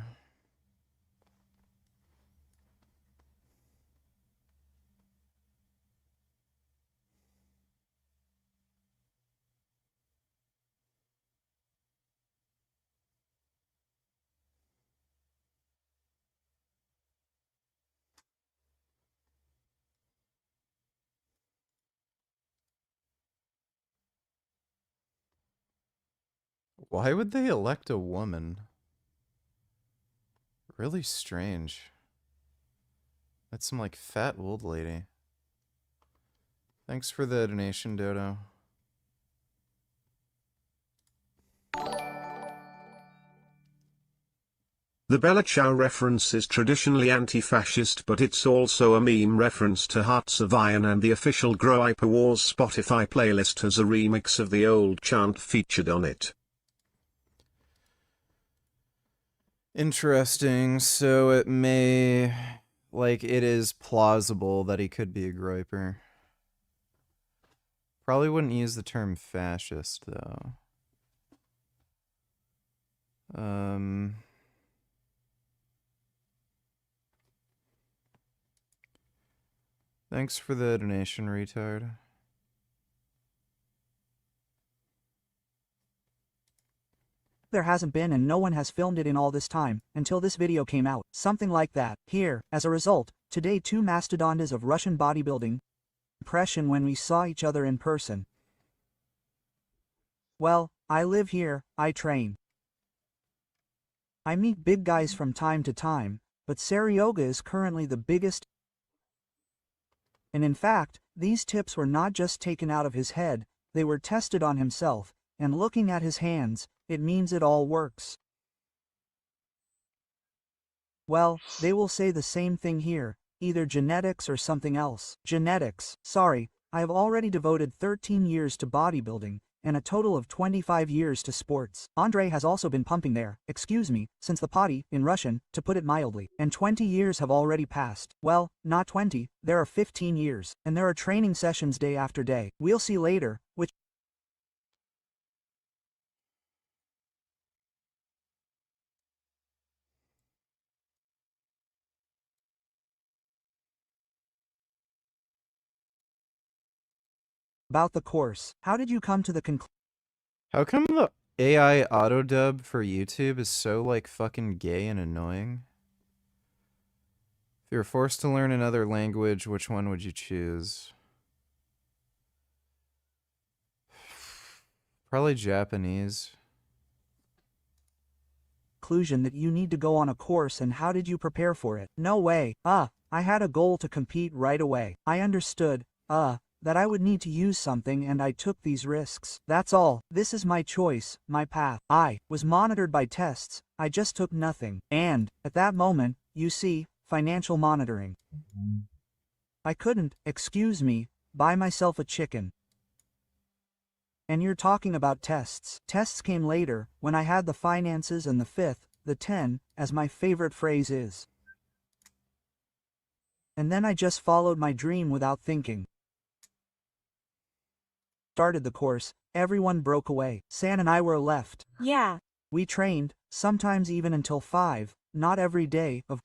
Why would they elect a woman? Really strange. That's some like fat old lady. Thanks for the donation, Dodo. The Bella Ciao reference is traditionally anti-fascist, but it's also a meme reference to Hearts of Iron, and the official Groiper Wars Spotify playlist has a remix of the old chant featured on it. Interesting. So it may... Like, it is plausible that he could be a Groiper. Probably wouldn't use the term fascist, though. Thanks for the donation, retard. There hasn't been, and no one has filmed it in all this time, until this video came out. Something like that. Here, as a result, today 2 mastodontas of Russian bodybuilding. Impression when we saw each other in person. Well, I live here, I train. I meet big guys from time to time, but Saryoga is currently the biggest. And in fact, these tips were not just taken out of his head, they were tested on himself, and looking at his hands, it means it all works. Well, they will say the same thing here, either genetics or something else. Genetics. Sorry, I have already devoted 13 years to bodybuilding, and a total of 25 years to sports. Andre has also been pumping there, excuse me, since the potty, in Russian, to put it mildly. And 20 years have already passed. Well, not 20, there are 15 years, and there are training sessions day after day. We'll see later, which about the course. How did you come to the conclusion? How come the AI autodub for YouTube is so, like, fucking gay and annoying? If you were forced to learn another language, which one would you choose? Probably Japanese. Conclusion that you need to go on a course, and how did you prepare for it? No way. I had a goal to compete right away. I understood, that I would need to use something, and I took these risks. That's all. This is my choice, my path. I was monitored by tests, I just took nothing. And, at that moment, you see, financial monitoring. I couldn't, excuse me, buy myself a chicken. And you're talking about tests. Tests came later, when I had the finances and the fifth, the 10, as my favorite phrase is. and then I just followed my dream without thinking. Started the course, everyone broke away. San and I were left. Yeah. We trained, sometimes even until 5, not every day, of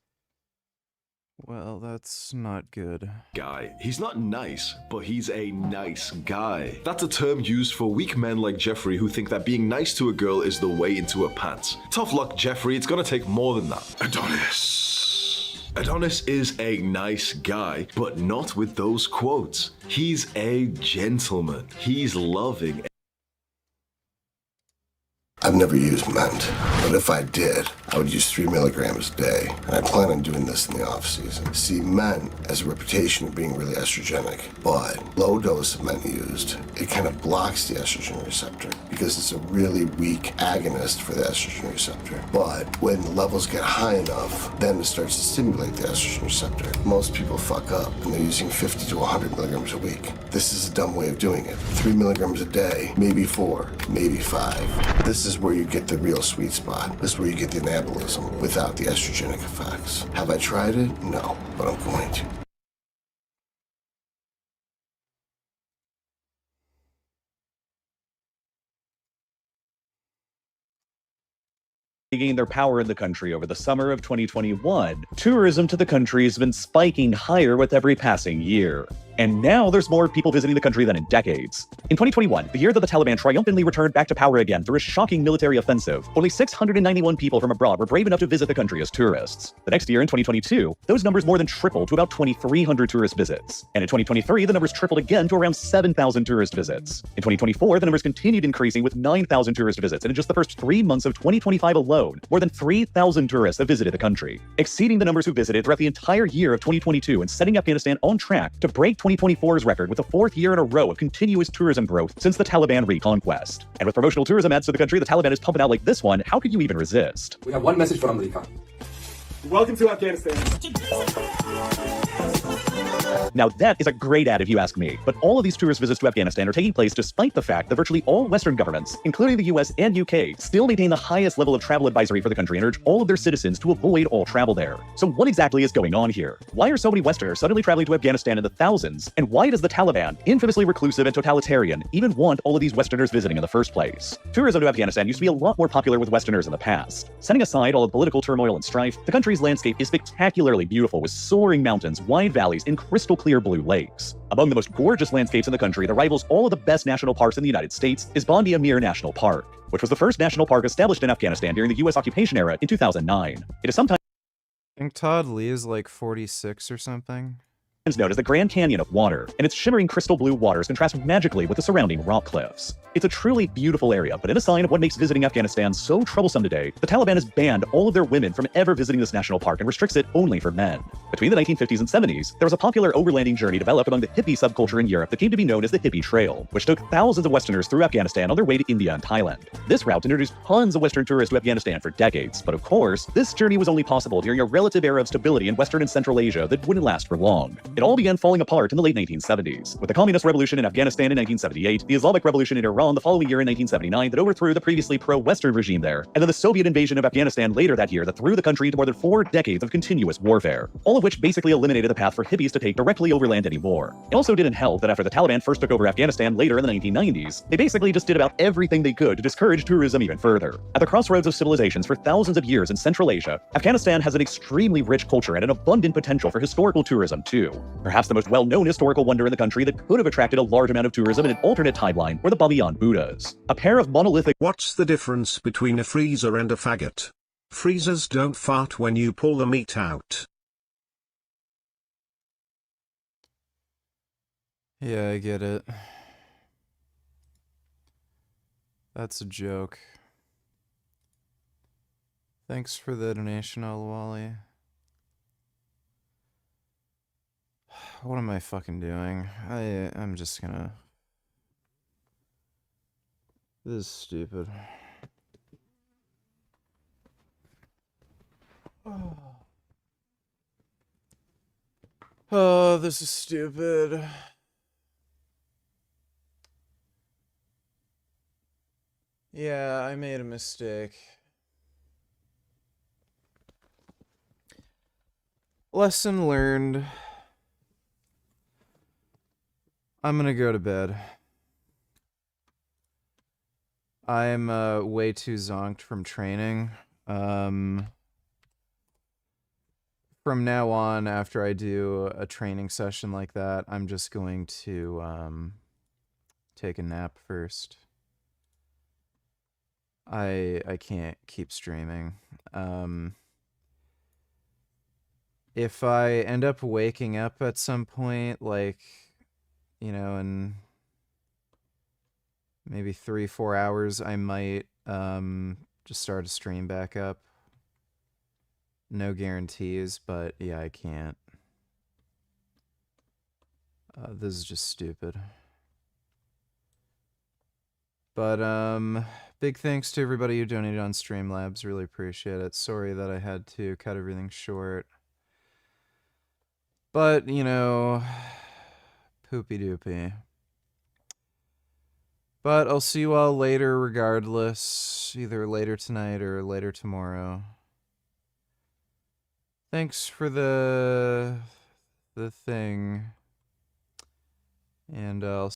Well, that's not good. Guy. He's not nice, but he's a nice guy. That's a term used for weak men like Jeffrey who think that being nice to a girl is the way into her pants. Tough luck, Jeffrey, it's gonna take more than that. Adonis is a nice guy, but not with those quotes. He's a gentleman. He's loving. I've never used Ment, but if I did, I would use 3 milligrams a day, and I plan on doing this in the off season. See, Ment has a reputation of being really estrogenic, but low dose of Ment used, it kind of blocks the estrogen receptor because it's a really weak agonist for the estrogen receptor. But when the levels get high enough, then it starts to stimulate the estrogen receptor. Most people fuck up, and they're using 50 to 100 milligrams a week. This is a dumb way of doing it. 3 milligrams a day, maybe 4, maybe 5. This is where you get the real sweet spot. This is where you get the anabolism without the estrogenic effects. Have I tried it? No, but I'm going to. Gained their power in the country over the summer of 2021, tourism to the country has been spiking higher with every passing year. And now there's more people visiting the country than in decades. In 2021, the year that the Taliban triumphantly returned back to power again through a shocking military offensive, only 691 people from abroad were brave enough to visit the country as tourists. The next year, in 2022, those numbers more than tripled to about 2,300 tourist visits. And in 2023, the numbers tripled again to around 7,000 tourist visits. In 2024, the numbers continued increasing with 9,000 tourist visits, and in just the first 3 months of 2025 alone, more than 3,000 tourists have visited the country, exceeding the numbers who visited throughout the entire year of 2022 and setting Afghanistan on track to break 2024's record with the 4th year in a row of continuous tourism growth since the Taliban reconquest. And with promotional tourism ads to the country the Taliban is pumping out like this one, how could you even resist? We have one message for America. Welcome to Afghanistan. Now that is a great ad if you ask me, but all of these tourist visits to Afghanistan are taking place despite the fact that virtually all Western governments, including the US and UK, still maintain the highest level of travel advisory for the country and urge all of their citizens to avoid all travel there. So what exactly is going on here? Why are so many Westerners suddenly traveling to Afghanistan in the thousands? And why does the Taliban, infamously reclusive and totalitarian, even want all of these Westerners visiting in the first place? Tourism to Afghanistan used to be a lot more popular with Westerners in the past. Setting aside all the political turmoil and strife, the country's landscape is spectacularly beautiful with soaring mountains, wide valleys, and crystal clear blue lakes. Among the most gorgeous landscapes in the country that rivals all of the best national parks in the United States is Bandi Amir National Park, which was the first national park established in Afghanistan during the US occupation era in 2009. It is sometimes I think Todd Lee is like 46 or something. known as the Grand Canyon of Water, and its shimmering crystal blue waters contrast magically with the surrounding rock cliffs. It's a truly beautiful area, but in a sign of what makes visiting Afghanistan so troublesome today, the Taliban has banned all of their women from ever visiting this national park and restricts it only for men. Between the 1950s and 70s, there was a popular overlanding journey developed among the hippie subculture in Europe that came to be known as the Hippie Trail, which took thousands of Westerners through Afghanistan on their way to India and Thailand. This route introduced tons of Western tourists to Afghanistan for decades, but of course, this journey was only possible during a relative era of stability in Western and Central Asia that wouldn't last for long. It all began falling apart in the late 1970s, with the Communist Revolution in Afghanistan in 1978, the Islamic Revolution in Iran the following year in 1979 that overthrew the previously pro-Western regime there, and then the Soviet invasion of Afghanistan later that year that threw the country into more than 4 decades of continuous warfare, all of which basically eliminated the path for hippies to take directly overland anymore. It also didn't help that after the Taliban first took over Afghanistan later in the 1990s, they basically just did about everything they could to discourage tourism even further. At the crossroads of civilizations for thousands of years in Central Asia, Afghanistan has an extremely rich culture and an abundant potential for historical tourism too. Perhaps the most well-known historical wonder in the country that could have attracted a large amount of tourism in an alternate timeline were the Bamiyan Buddhas, a pair of monolithic— What's the difference between a freezer and a faggot? Freezers don't fart when you pull the meat out. Yeah, I get it. That's a joke. Thanks for the donation, Al-Wali. What am I fucking doing? I'm just gonna... This is stupid. Oh, this is stupid. Yeah, I made a mistake. Lesson learned. I'm gonna go to bed. I'm way too zonked from training. From now on, after I do a training session like that, I'm just going to take a nap first. I can't keep streaming. If I end up waking up at some point, like, you know, in maybe 3-4 hours, I might just start a stream back up. No guarantees, but yeah, I can't. This is just stupid. But big thanks to everybody who donated on Streamlabs. Really appreciate it. Sorry that I had to cut everything short. But, you know, poopy doopy. But I'll see you all later regardless. Either later tonight or later tomorrow. Thanks for the thing. And I'll